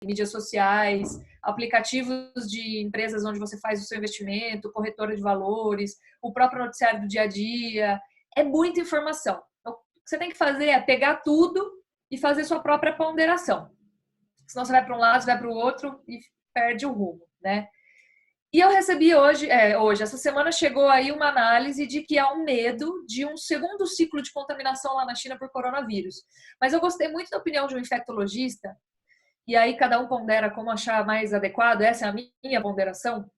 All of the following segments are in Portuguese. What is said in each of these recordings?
mídias sociais, aplicativos de empresas onde você faz o seu investimento, corretora de valores, o próprio noticiário do dia a dia. É muita informação. Então, o que você tem que fazer é pegar tudo e fazer sua própria ponderação. Senão você vai para um lado, você vai para o outro e perde o rumo, né? E eu recebi hoje, essa semana chegou aí uma análise de que há um medo de um segundo ciclo de contaminação lá na China por coronavírus. Mas eu gostei muito da opinião de um infectologista, e aí cada um pondera como achar mais adequado, essa é a minha ponderação.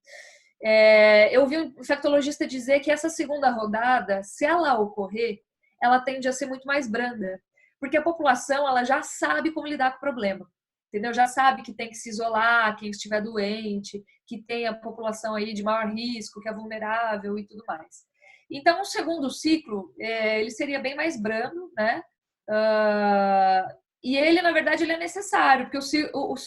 Eu vi um infectologista dizer que essa segunda rodada, se ela ocorrer, ela tende a ser muito mais branda, porque a população ela já sabe como lidar com o problema. Entendeu? Já sabe que tem que se isolar, quem estiver doente, que tem a população aí de maior risco, que é vulnerável e tudo mais. Então, o segundo ciclo, ele seria bem mais brando, né? E ele, na verdade, ele é necessário, porque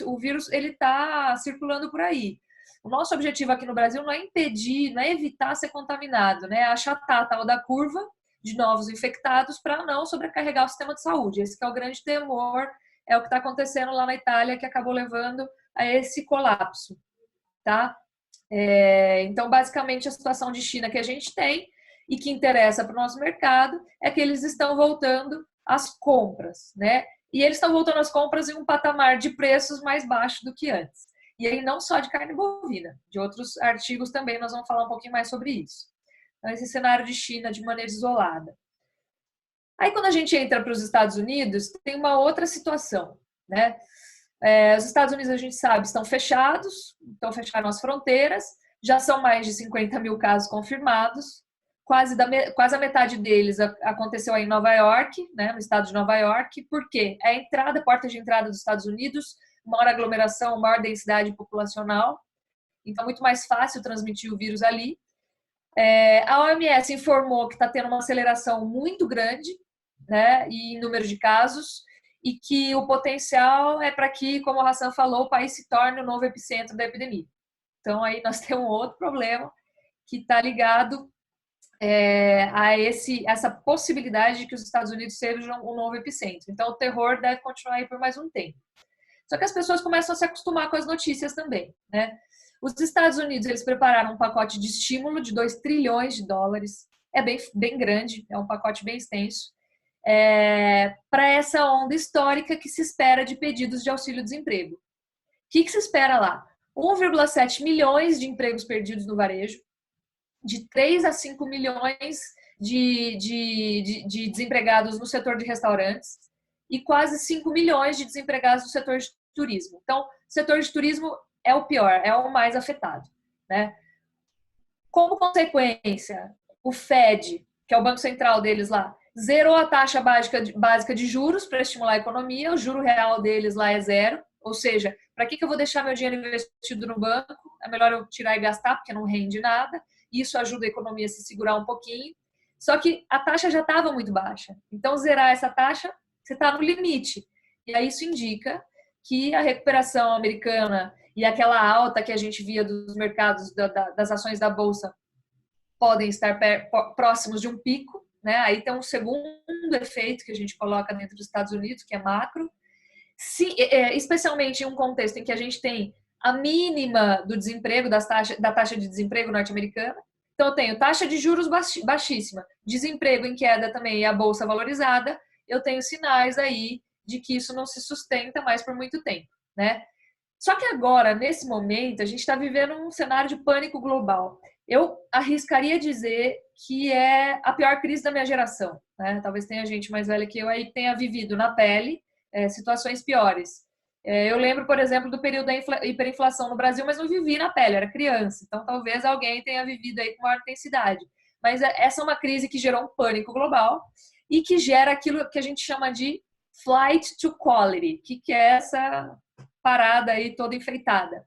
o vírus ele está circulando por aí. O nosso objetivo aqui no Brasil não é impedir, não é evitar ser contaminado, né? É achatar a tal da curva de novos infectados para não sobrecarregar o sistema de saúde. Esse que é o grande temor, é o que está acontecendo lá na Itália, que acabou levando a esse colapso, tá? Então, basicamente, a situação de China que a gente tem e que interessa para o nosso mercado é que eles estão voltando às compras, né? E eles estão voltando às compras em um patamar de preços mais baixo do que antes. E aí não só de carne bovina, de outros artigos também, nós vamos falar um pouquinho mais sobre isso. Então, esse cenário de China de maneira isolada. Aí, quando a gente entra para os Estados Unidos, tem uma outra situação, né? Os Estados Unidos, a gente sabe, estão fechados, então fecharam as fronteiras, já são mais de 50 mil casos confirmados, quase a metade deles aconteceu aí em Nova York, né, no estado de Nova York. Por quê? É a porta de entrada dos Estados Unidos, maior aglomeração, maior densidade populacional, então muito mais fácil transmitir o vírus ali. A OMS informou que está tendo uma aceleração muito grande, né, em número de casos, e que o potencial é para que, como a Hassan falou, o país se torne o novo epicentro da epidemia. Então, aí nós temos um outro problema que está ligado a essa possibilidade de que os Estados Unidos sejam um novo epicentro. Então, o terror deve continuar aí por mais um tempo. Só que as pessoas começam a se acostumar com as notícias também, né? Os Estados Unidos, eles prepararam um pacote de estímulo de 2 trilhões de dólares. É bem grande, é um pacote bem extenso. Para essa onda histórica que se espera de pedidos de auxílio-desemprego. O que se espera lá? 1,7 milhões de empregos perdidos no varejo, de 3 a 5 milhões de desempregados no setor de restaurantes e quase 5 milhões de desempregados no setor de turismo. Então, o setor de turismo é o pior, é o mais afetado, né? Como consequência, o Fed, que é o banco central deles lá, zerou a taxa básica de juros para estimular a economia, o juro real deles lá é zero, ou seja, para que eu vou deixar meu dinheiro investido no banco? É melhor eu tirar e gastar, porque não rende nada, isso ajuda a economia a se segurar um pouquinho, só que a taxa já estava muito baixa, então zerar essa taxa, você está no limite, e aí isso indica que a recuperação americana e aquela alta que a gente via dos mercados, das ações da Bolsa, podem estar próximos de um pico, né? Aí tem um segundo efeito que a gente coloca dentro dos Estados Unidos, que é macro, especialmente em um contexto em que a gente tem a mínima do desemprego, da taxa de desemprego norte-americana. Então, eu tenho taxa de juros baixíssima, desemprego em queda também e a bolsa valorizada. Eu tenho sinais aí de que isso não se sustenta mais por muito tempo, né? Só que agora, nesse momento, a gente está vivendo um cenário de pânico global. Eu arriscaria dizer que é a pior crise da minha geração, né? Talvez tenha gente mais velha que eu aí que tenha vivido na pele situações piores. Eu lembro, por exemplo, do período da hiperinflação no Brasil, mas não vivi na pele, era criança. Então, talvez alguém tenha vivido aí com maior intensidade. Mas essa é uma crise que gerou um pânico global e que gera aquilo que a gente chama de flight to quality, que é essa parada aí toda enfeitada.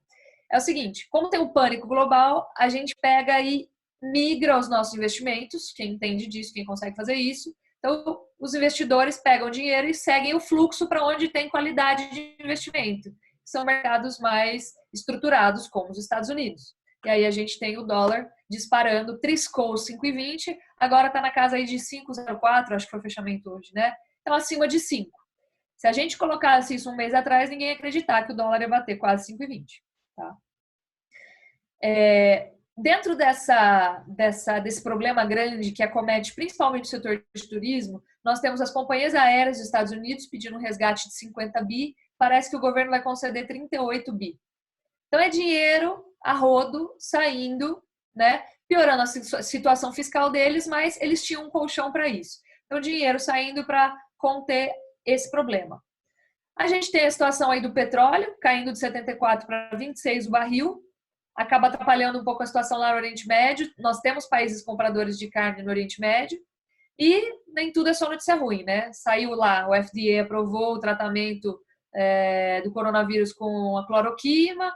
É o seguinte, como tem um pânico global, a gente pega e migra os nossos investimentos, quem entende disso, quem consegue fazer isso. Então, os investidores pegam dinheiro e seguem o fluxo para onde tem qualidade de investimento. São mercados mais estruturados, como os Estados Unidos. E aí a gente tem o dólar disparando, triscou 5,20, agora está na casa aí de 5,04, acho que foi o fechamento hoje, né? Então, acima de 5. Se a gente colocasse isso um mês atrás, ninguém ia acreditar que o dólar ia bater quase 5,20. Tá? Dentro desse problema grande que acomete principalmente o setor de turismo, nós temos as companhias aéreas dos Estados Unidos pedindo um resgate de 50 bi, parece que o governo vai conceder 38 bi. Então é dinheiro a rodo saindo, né, piorando a situação fiscal deles, mas eles tinham um colchão para isso. Então dinheiro saindo para conter esse problema. A gente tem a situação aí do petróleo, caindo de 74 para 26 o barril, acaba atrapalhando um pouco a situação lá no Oriente Médio. Nós temos países compradores de carne no Oriente Médio e nem tudo é só notícia ruim, né? Saiu lá, o FDA aprovou o tratamento do coronavírus com a cloroquina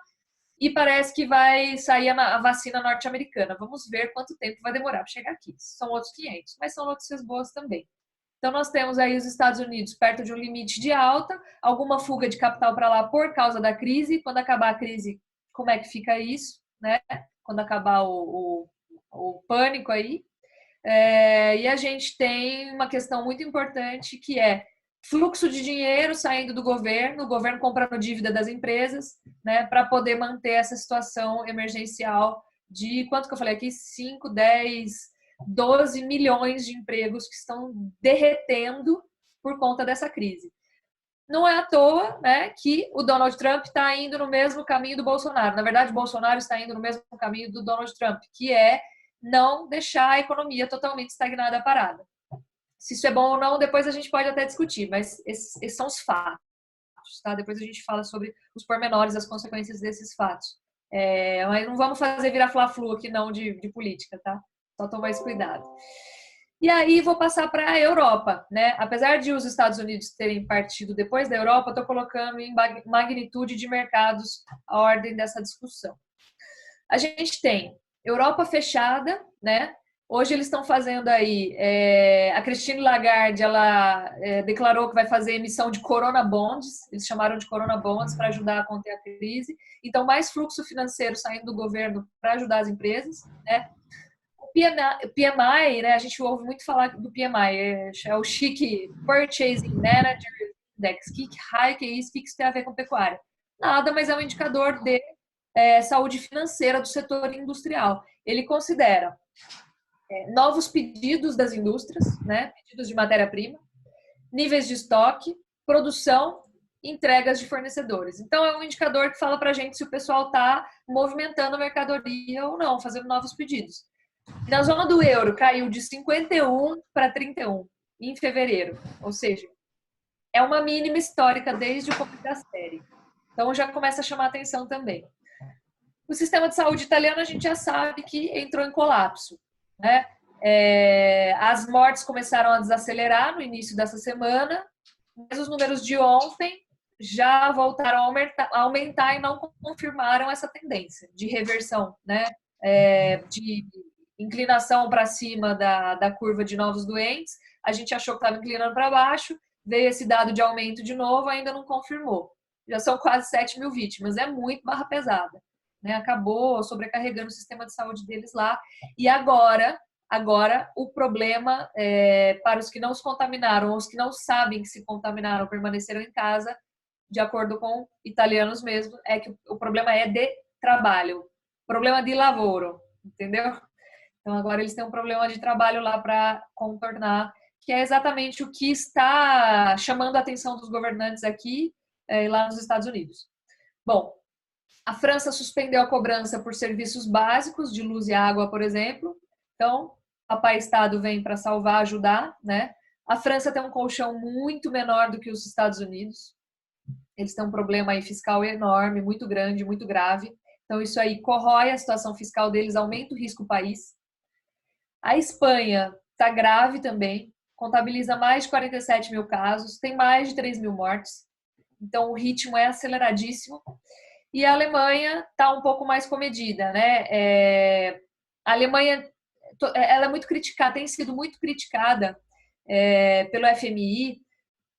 e parece que vai sair a vacina norte-americana. Vamos ver quanto tempo vai demorar para chegar aqui. São outros 500, mas são notícias boas também. Então, nós temos aí os Estados Unidos perto de um limite de alta, alguma fuga de capital para lá por causa da crise. Quando acabar a crise, como é que fica isso, né? Quando acabar o pânico aí. E a gente tem uma questão muito importante que é fluxo de dinheiro saindo do governo, o governo comprando dívida das empresas, né, para poder manter essa situação emergencial de, quanto que eu falei aqui? 5, 10, 12 milhões de empregos que estão derretendo por conta dessa crise. Não é à toa, né, que o Donald Trump está indo no mesmo caminho do Bolsonaro. Na verdade, o Bolsonaro está indo no mesmo caminho do Donald Trump, que é não deixar a economia totalmente estagnada, parada. Se isso é bom ou não, depois a gente pode até discutir, mas esses são os fatos. Tá? Depois a gente fala sobre os pormenores, as consequências desses fatos. Mas não vamos fazer virar fla-flu aqui não de política, tá? Só tomar esse cuidado. E aí vou passar para a Europa, né? Apesar de os Estados Unidos terem partido depois da Europa, estou colocando em magnitude de mercados a ordem dessa discussão. A gente tem Europa fechada, né? Hoje eles estão fazendo aí, a Christine Lagarde, ela declarou que vai fazer emissão de Corona Bonds, eles chamaram de Corona Bonds para ajudar a conter a crise. Então, mais fluxo financeiro saindo do governo para ajudar as empresas, né? O PMI, né? A gente ouve muito falar do PMI, é o Chic Purchasing Manager Index. Que raio que é isso? O que isso tem a ver com pecuária? Nada, mas é um indicador de saúde financeira do setor industrial. Ele considera novos pedidos das indústrias, né? Pedidos de matéria-prima, níveis de estoque, produção, entregas de fornecedores. Então, é um indicador que fala para a gente se o pessoal está movimentando a mercadoria ou não, fazendo novos pedidos. Na zona do euro, caiu de 51 para 31 em fevereiro. Ou seja, é uma mínima histórica desde o começo da série. Então, já começa a chamar atenção também. O sistema de saúde italiano, a gente já sabe que entrou em colapso, né? As mortes começaram a desacelerar no início dessa semana, mas os números de ontem já voltaram a aumentar e não confirmaram essa tendência de reversão, né? De inclinação para cima da curva de novos doentes. A gente achou que estava inclinando para baixo, veio esse dado de aumento de novo, ainda não confirmou. Já são quase 7 mil vítimas, é muito barra pesada. Né? Acabou sobrecarregando o sistema de saúde deles lá. E agora o problema para os que não se contaminaram, ou os que não sabem que se contaminaram, permaneceram em casa, de acordo com italianos mesmo, é que o problema é de trabalho, problema de lavoro, entendeu? Então agora eles têm um problema de trabalho lá para contornar, que é exatamente o que está chamando a atenção dos governantes aqui e lá nos Estados Unidos. Bom, a França suspendeu a cobrança por serviços básicos de luz e água, por exemplo. Então, Papai Estado vem para salvar, ajudar, né? A França tem um colchão muito menor do que os Estados Unidos. Eles têm um problema aí fiscal enorme, muito grande, muito grave. Então, isso aí corrói a situação fiscal deles, aumenta o risco do país. A Espanha está grave também, contabiliza mais de 47 mil casos, tem mais de 3 mil mortes. Então, o ritmo é aceleradíssimo. E a Alemanha está um pouco mais comedida, né? A Alemanha, ela é muito criticada, tem sido muito criticada pelo FMI,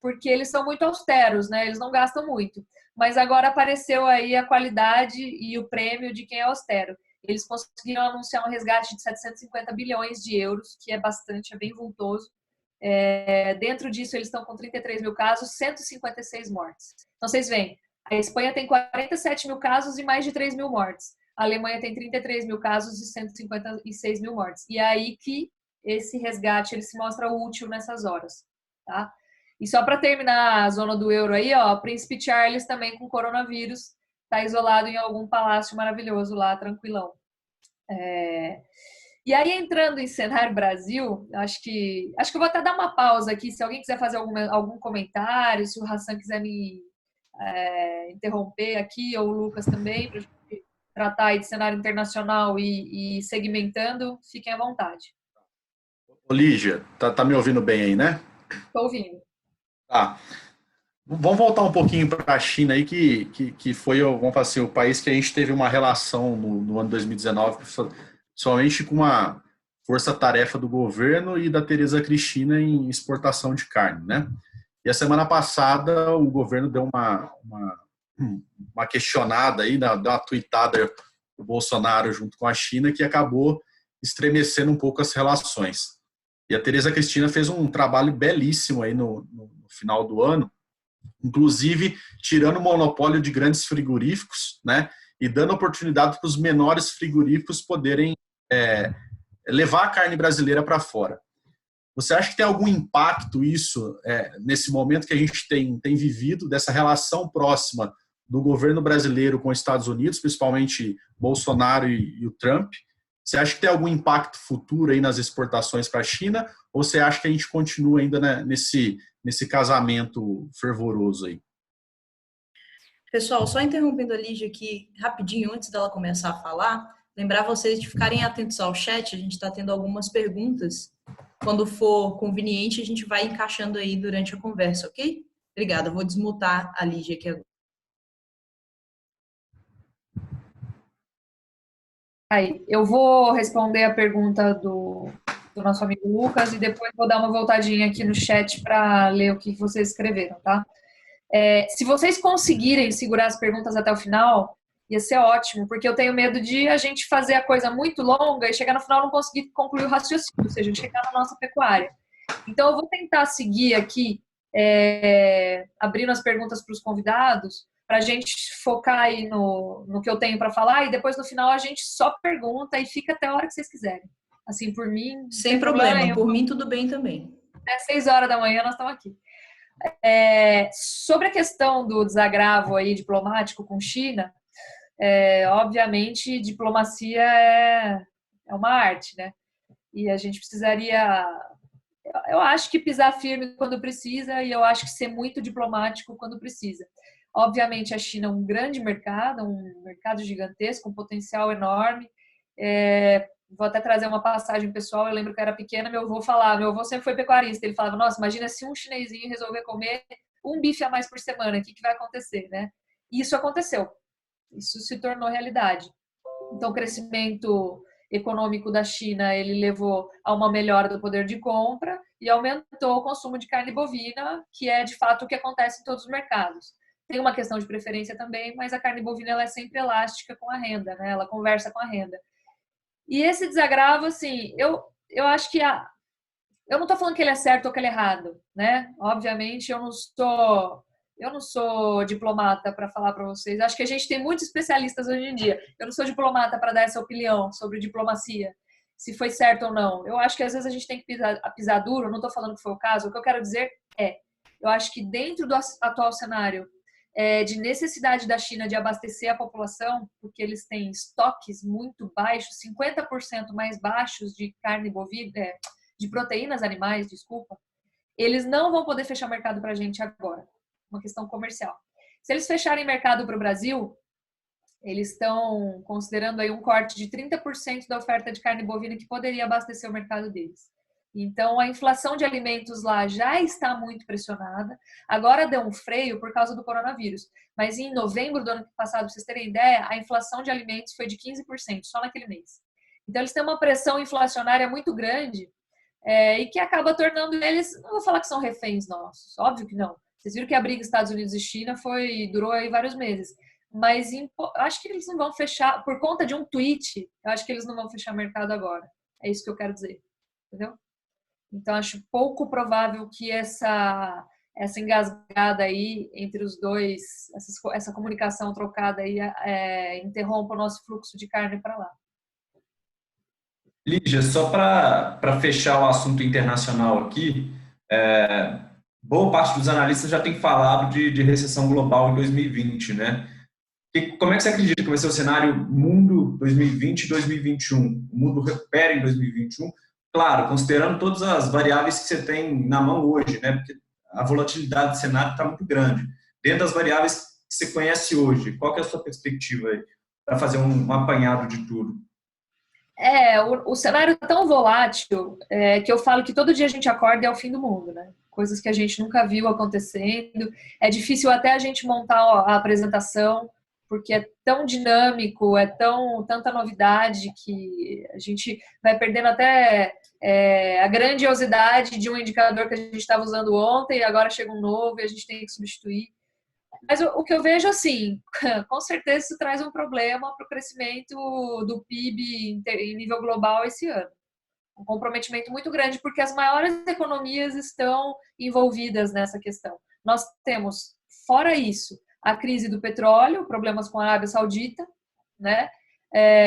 porque eles são muito austeros, né? Eles não gastam muito. Mas agora apareceu aí a qualidade e o prêmio de quem é austero. Eles conseguiram anunciar um resgate de 750 bilhões de euros, que é bastante, é bem vultoso, Dentro disso, eles estão com 33 mil casos, 156 mortes. Então, vocês veem, a Espanha tem 47 mil casos e mais de 3 mil mortes. A Alemanha tem 33 mil casos e 156 mil mortes. E é aí que esse resgate ele se mostra útil nessas horas. Tá? E só para terminar a zona do euro aí, ó, Príncipe Charles também com coronavírus, está isolado em algum palácio maravilhoso lá, tranquilão. E aí, entrando em cenário Brasil, acho que eu vou até dar uma pausa aqui, se alguém quiser fazer algum comentário, se o Hassan quiser me interromper aqui, ou o Lucas também, para a gente tratar aí de cenário internacional e segmentando, fiquem à vontade. Ô, Lígia, tá me ouvindo bem aí, né? Estou ouvindo. Tá. Vamos voltar um pouquinho para a China aí, que foi, vamos falar assim, o país que a gente teve uma relação no ano 2019, somente com uma força-tarefa do governo e da Tereza Cristina em exportação de carne, né? E a semana passada o governo deu uma questionada aí, deu uma tuitada do Bolsonaro junto com a China que acabou estremecendo um pouco as relações. E a Tereza Cristina fez um trabalho belíssimo aí no final do ano, inclusive tirando o monopólio de grandes frigoríficos, né, e dando oportunidade para os menores frigoríficos poderem levar a carne brasileira para fora. Você acha que tem algum impacto isso nesse momento que a gente tem vivido, dessa relação próxima do governo brasileiro com os Estados Unidos, principalmente Bolsonaro e o Trump? Você acha que tem algum impacto futuro aí nas exportações para a China? Ou você acha que a gente continua ainda, né, nesse casamento fervoroso aí? Pessoal, só interrompendo a Lígia aqui rapidinho antes dela começar a falar, lembrar vocês de ficarem atentos ao chat, a gente está tendo algumas perguntas. Quando for conveniente, a gente vai encaixando aí durante a conversa, ok? Obrigada, vou desmutar a Lígia aqui agora. Aí, eu vou responder a pergunta do nosso amigo Lucas e depois vou dar uma voltadinha aqui no chat para ler o que vocês escreveram, tá? Se vocês conseguirem segurar as perguntas até o final, ia ser ótimo, porque eu tenho medo de a gente fazer a coisa muito longa e chegar no final não conseguir concluir o raciocínio, ou seja, chegar na nossa pecuária. Então, eu vou tentar seguir aqui, abrindo as perguntas para os convidados, para a gente focar aí no que eu tenho para falar, e depois no final a gente só pergunta e fica até a hora que vocês quiserem. Assim, por mim... Sem problema, por mim tudo bem também. Às 6 horas da manhã nós estamos aqui. Sobre a questão do desagravo aí diplomático com China, obviamente diplomacia é uma arte, né? E a gente precisaria, eu acho que pisar firme quando precisa e eu acho que ser muito diplomático quando precisa. Obviamente a China é um grande mercado, um mercado gigantesco, um potencial enorme. Vou até trazer uma passagem pessoal. Eu lembro que eu era pequena, meu avô sempre foi pecuarista. Ele falava: nossa, imagina se um chinesinho resolver comer um bife a mais por semana, o que vai acontecer, né? E isso aconteceu. Isso se tornou realidade. Então, o crescimento econômico da China, ele levou a uma melhora do poder de compra e aumentou o consumo de carne bovina, que é de fato o que acontece em todos os mercados. Tem uma questão de preferência também, mas a carne bovina ela é sempre elástica com a renda, né? Ela conversa com a renda. E esse desagravo, assim, eu acho que eu não estou falando que ele é certo ou que ele é errado, né? Obviamente, eu não sou diplomata para falar para vocês. Acho que a gente tem muitos especialistas hoje em dia. Eu não sou diplomata para dar essa opinião sobre diplomacia, se foi certo ou não. Eu acho que às vezes a gente tem que pisar duro. Não estou falando que foi o caso. O que eu quero dizer eu acho que dentro do atual cenário de necessidade da China de abastecer a população, porque eles têm estoques muito baixos, 50% mais baixos de carne bovina, de proteínas animais, desculpa, eles não vão poder fechar mercado para a gente agora. Uma questão comercial. Se eles fecharem mercado para o Brasil, eles estão considerando aí um corte de 30% da oferta de carne bovina que poderia abastecer o mercado deles. Então, a inflação de alimentos lá já está muito pressionada. Agora deu um freio por causa do coronavírus. Mas em novembro do ano passado, para vocês terem ideia, a inflação de alimentos foi de 15% só naquele mês. Então, eles têm uma pressão inflacionária muito grande e que acaba tornando eles, não vou falar que são reféns nossos, óbvio que não. Vocês viram que a briga Estados Unidos e China durou aí vários meses. Mas acho que eles não vão fechar, por conta de um tweet, eu acho que eles não vão fechar mercado agora. É isso que eu quero dizer. Entendeu? Então, acho pouco provável que essa engasgada aí entre os dois, essa comunicação trocada aí, interrompa o nosso fluxo de carne para lá. Lígia, só para fechar o assunto internacional aqui, boa parte dos analistas já tem falado de recessão global em 2020, né? Como é que você acredita que vai ser o cenário mundo 2020 e 2021? O mundo recupera em 2021? Claro, considerando todas as variáveis que você tem na mão hoje, né? Porque a volatilidade do cenário está muito grande. Dentro das variáveis que você conhece hoje, qual que é a sua perspectiva aí para fazer um apanhado de tudo? O cenário é tão volátil que eu falo que todo dia a gente acorda e é o fim do mundo, né? Coisas que a gente nunca viu acontecendo. É difícil até a gente montar a apresentação, porque é tão dinâmico, tanta novidade que a gente vai perdendo até a grandiosidade de um indicador que a gente estava usando ontem e agora chega um novo e a gente tem que substituir. Mas o que eu vejo, assim, com certeza isso traz um problema para o crescimento do PIB em nível global esse ano. Um comprometimento muito grande, porque as maiores economias estão envolvidas nessa questão. Nós temos, fora isso, a crise do petróleo, problemas com a Arábia Saudita, né?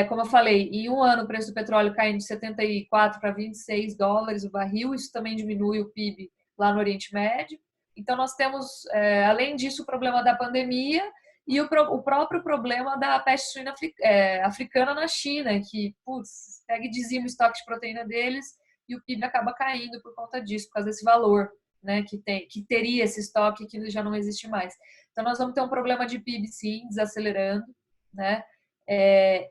Como eu falei, em um ano o preço do petróleo caindo de 74 para 26 dólares o barril, isso também diminui o PIB lá no Oriente Médio. Então, nós temos, além disso, o problema da pandemia e o próprio problema da peste suína africana na China, que, pega e dizima o estoque de proteína deles e o PIB acaba caindo por conta disso, por causa desse valor, né, que teria esse estoque que já não existe mais. Então, nós vamos ter um problema de PIB, sim, desacelerando, né?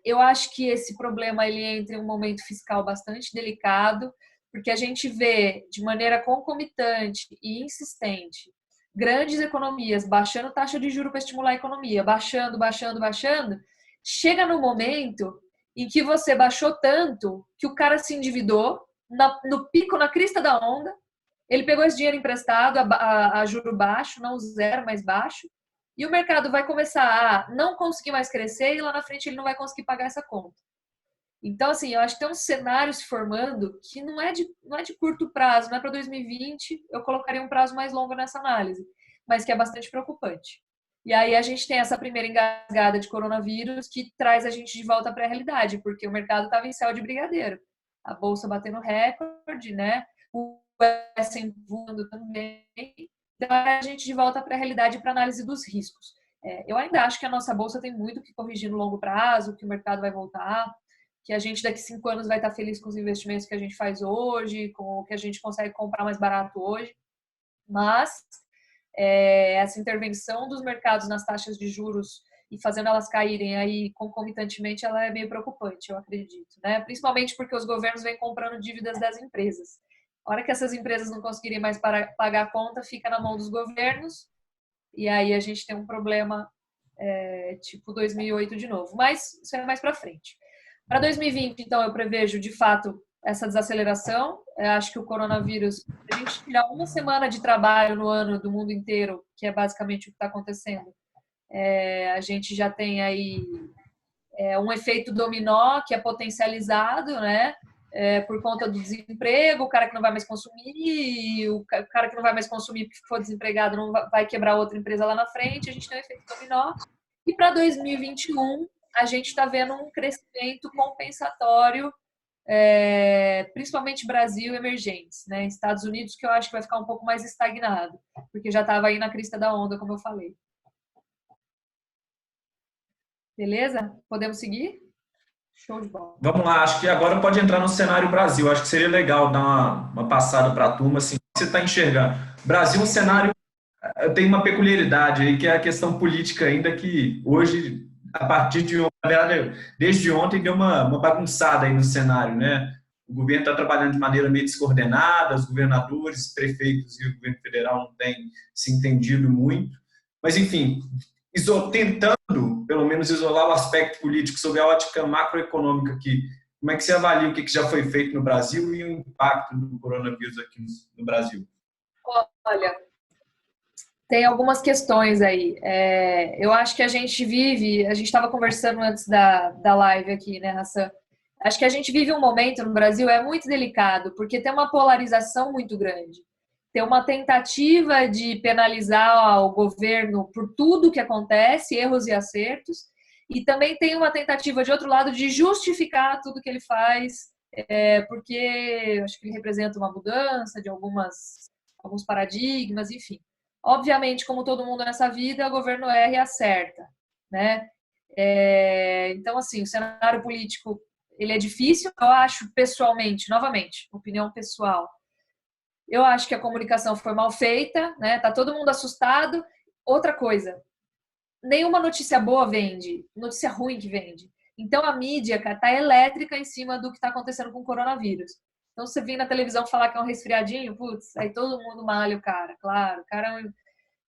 Eu acho que esse problema ele entra em um momento fiscal bastante delicado, porque a gente vê de maneira concomitante e insistente grandes economias baixando taxa de juros para estimular a economia, baixando, chega no momento em que você baixou tanto que o cara se endividou no pico, na crista da onda, ele pegou esse dinheiro emprestado a juro baixo, não zero, mas baixo, e o mercado vai começar a não conseguir mais crescer e lá na frente ele não vai conseguir pagar essa conta. Então, assim, eu acho que tem um cenário se formando que não é de curto prazo, não é para 2020, eu colocaria um prazo mais longo nessa análise, mas que é bastante preocupante. E aí a gente tem essa primeira engasgada de coronavírus que traz a gente de volta para a realidade, porque o mercado estava em céu de brigadeiro. A bolsa batendo recorde, né? O S&P voando também. Então, a gente de volta para a realidade para análise dos riscos. Eu ainda acho que a nossa bolsa tem muito que corrigir no longo prazo, que o mercado vai voltar, que a gente daqui 5 anos vai estar feliz com os investimentos que a gente faz hoje, com o que a gente consegue comprar mais barato hoje. Mas essa intervenção dos mercados nas taxas de juros e fazendo elas caírem aí concomitantemente, ela é meio preocupante, eu acredito, né? Principalmente porque os governos vêm comprando dívidas das empresas. A hora que essas empresas não conseguirem mais pagar a conta, fica na mão dos governos e aí a gente tem um problema tipo 2008 de novo. Mas isso é mais para frente. Para 2020, então, eu prevejo, de fato, essa desaceleração. Eu acho que o coronavírus, a gente tirar uma semana de trabalho no ano do mundo inteiro, que é basicamente o que está acontecendo, a gente já tem aí um efeito dominó que é potencializado, né? Por conta do desemprego, o cara que não vai mais consumir, o cara que não vai mais consumir porque ficou desempregado não vai quebrar outra empresa lá na frente, a gente tem um efeito dominó. E para 2021, a gente está vendo um crescimento compensatório, principalmente Brasil e emergentes, né? Estados Unidos, que eu acho que vai ficar um pouco mais estagnado, porque já estava aí na crista da onda, como eu falei. Beleza? Podemos seguir? Show de bola. Vamos lá, acho que agora pode entrar no cenário Brasil. Acho que seria legal dar uma passada para a turma, assim, você está enxergando. Brasil, um cenário tem uma peculiaridade aí, que é a questão política ainda, que hoje, a partir de ontem, na verdade, desde ontem, deu uma bagunçada aí no cenário, né? O governo está trabalhando de maneira meio descoordenada, os governadores, prefeitos e o governo federal não têm se entendido muito. Mas, enfim, tentando, pelo menos, isolar o aspecto político sob a ótica macroeconômica aqui, como é que você avalia o que já foi feito no Brasil e o impacto do coronavírus aqui no Brasil? Olha, tem algumas questões aí. Eu acho que a gente estava conversando antes da live aqui, né, Hassan? Acho que a gente vive um momento no Brasil, é muito delicado, porque tem uma polarização muito grande. Tem uma tentativa de penalizar o governo por tudo que acontece, erros e acertos, e também tem uma tentativa, de outro lado, de justificar tudo que ele faz, porque acho que ele representa uma mudança de alguns paradigmas, enfim. Obviamente, como todo mundo nessa vida, o governo erra e acerta, né? Então, assim, o cenário político ele é difícil. Eu acho, pessoalmente, novamente, opinião pessoal, eu acho que a comunicação foi mal feita, né? Tá todo mundo assustado. Outra coisa, nenhuma notícia boa vende, notícia ruim que vende. Então a mídia, cara, tá elétrica em cima do que tá acontecendo com o coronavírus. Então você vem na televisão falar que é um resfriadinho, putz, aí todo mundo malha o cara, claro, o cara,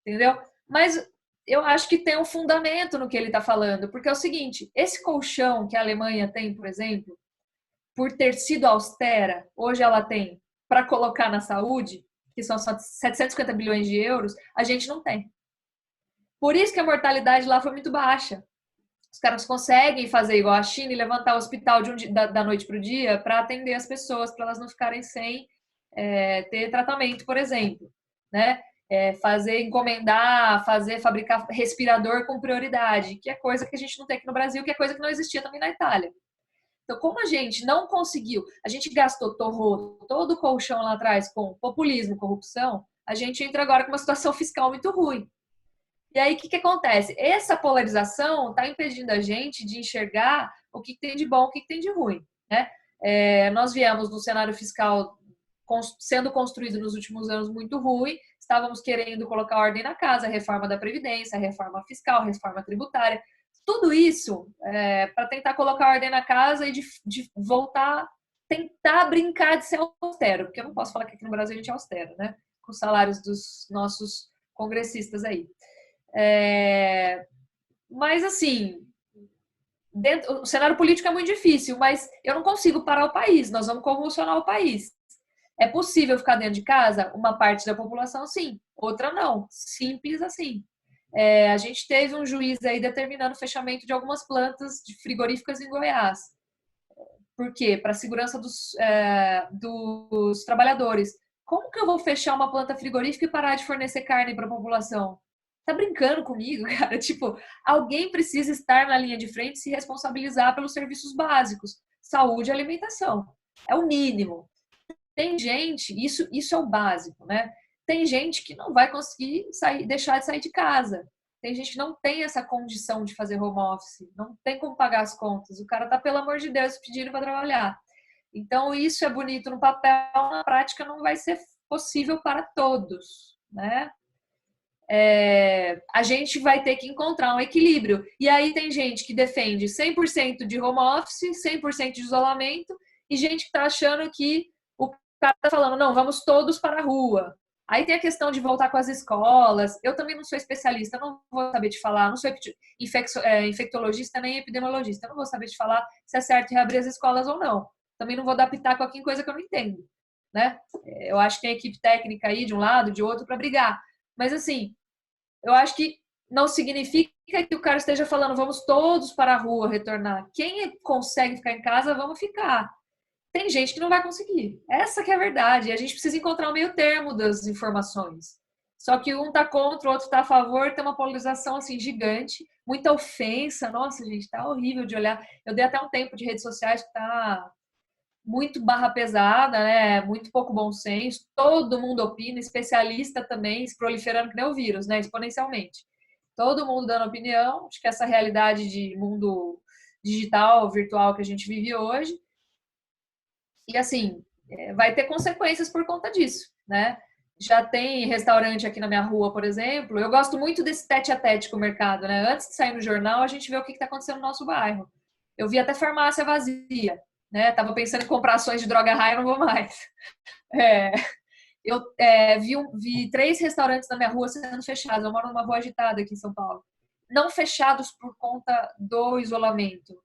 entendeu? Mas eu acho que tem um fundamento no que ele tá falando, porque é o seguinte, esse colchão que a Alemanha tem, por exemplo, por ter sido austera, hoje ela tem para colocar na saúde, que são só 750 bilhões de euros, a gente não tem. Por isso que a mortalidade lá foi muito baixa. Os caras conseguem fazer igual a China e levantar o hospital da noite para o dia para atender as pessoas, para elas não ficarem sem ter tratamento, por exemplo. Né? Encomendar, fabricar respirador com prioridade, que é coisa que a gente não tem aqui no Brasil, que é coisa que não existia também na Itália. Então, como a gente não conseguiu, a gente torrou todo o colchão lá atrás com populismo, corrupção, a gente entra agora com uma situação fiscal muito ruim. E aí, o que acontece? Essa polarização está impedindo a gente de enxergar o que tem de bom, o que tem de ruim. Né? Nós viemos no cenário fiscal sendo construído nos últimos anos muito ruim, estávamos querendo colocar ordem na casa, a reforma da Previdência, a reforma fiscal, a reforma tributária, tudo isso para tentar colocar ordem na casa e de voltar, tentar brincar de ser austero, porque eu não posso falar que aqui no Brasil a gente é austero, né? Com os salários dos nossos congressistas aí. Mas assim, o cenário político é muito difícil, mas eu não consigo parar o país, nós vamos convulsionar o país. É possível ficar dentro de casa? Uma parte da população, sim. Outra, não. Simples assim. A gente teve um juiz aí determinando o fechamento de algumas plantas frigoríficas em Goiás. Por quê? Para a segurança dos trabalhadores. Como que eu vou fechar uma planta frigorífica e parar de fornecer carne para a população? Tá brincando comigo, cara? Tipo, alguém precisa estar na linha de frente e se responsabilizar pelos serviços básicos. Saúde e alimentação. É o mínimo. Tem gente, isso é o básico, né? Tem gente que não vai conseguir deixar de sair de casa. Tem gente que não tem essa condição de fazer home office, não tem como pagar as contas. O cara tá, pelo amor de Deus, pedindo para trabalhar. Então, isso é bonito no papel, na prática não vai ser possível para todos, né? A gente vai ter que encontrar um equilíbrio. E aí tem gente que defende 100% de home office, 100% de isolamento, e gente que tá achando que o cara tá falando, não, vamos todos para a rua. Aí tem a questão de voltar com as escolas. Eu também não sou especialista, não vou saber te falar, não sou infectologista nem epidemiologista, eu não vou saber te falar se é certo reabrir as escolas ou não. Também não vou dar pitaco aqui em coisa que eu não entendo, né? Eu acho que tem equipe técnica aí de um lado, de outro, para brigar. Mas assim, eu acho que não significa que o cara esteja falando vamos todos para a rua retornar. Quem consegue ficar em casa, vamos ficar. Tem gente que não vai conseguir. Essa que é a verdade. E a gente precisa encontrar o meio termo das informações. Só que um tá contra, o outro tá a favor, tem uma polarização assim gigante, muita ofensa. Nossa, gente, tá horrível de olhar. Eu dei até um tempo de redes sociais que tá muito barra pesada, né? Muito pouco bom senso. Todo mundo opina, especialista também, se proliferando que nem o vírus, né? Exponencialmente. Todo mundo dando opinião. Acho que essa realidade de mundo digital, virtual que a gente vive hoje. E assim, vai ter consequências por conta disso, né? Já tem restaurante aqui na minha rua, por exemplo. Eu gosto muito desse tete-a-tete com o mercado, né? Antes de sair no jornal, a gente vê o que está acontecendo no nosso bairro. Eu vi até farmácia vazia, né? Tava pensando em comprar ações de droga raia, não vou mais. Eu vi 3 restaurantes na minha rua sendo fechados. Eu moro numa rua agitada aqui em São Paulo. Não fechados por conta do isolamento.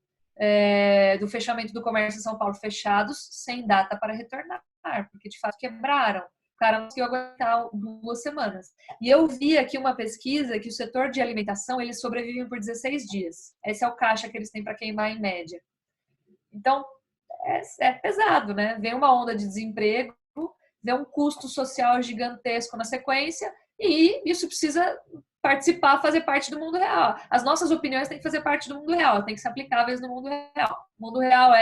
Do fechamento do comércio em São Paulo, fechados sem data para retornar, porque de fato quebraram. O cara não conseguiu aguentar 2 semanas. E eu vi aqui uma pesquisa que o setor de alimentação, eles sobrevivem por 16 dias. Esse é o caixa que eles têm para queimar em média. Então, é pesado, né? Vem uma onda de desemprego, vem um custo social gigantesco na sequência e isso precisa participar, fazer parte do mundo real. As nossas opiniões têm que fazer parte do mundo real, têm que ser aplicáveis no mundo real. O mundo real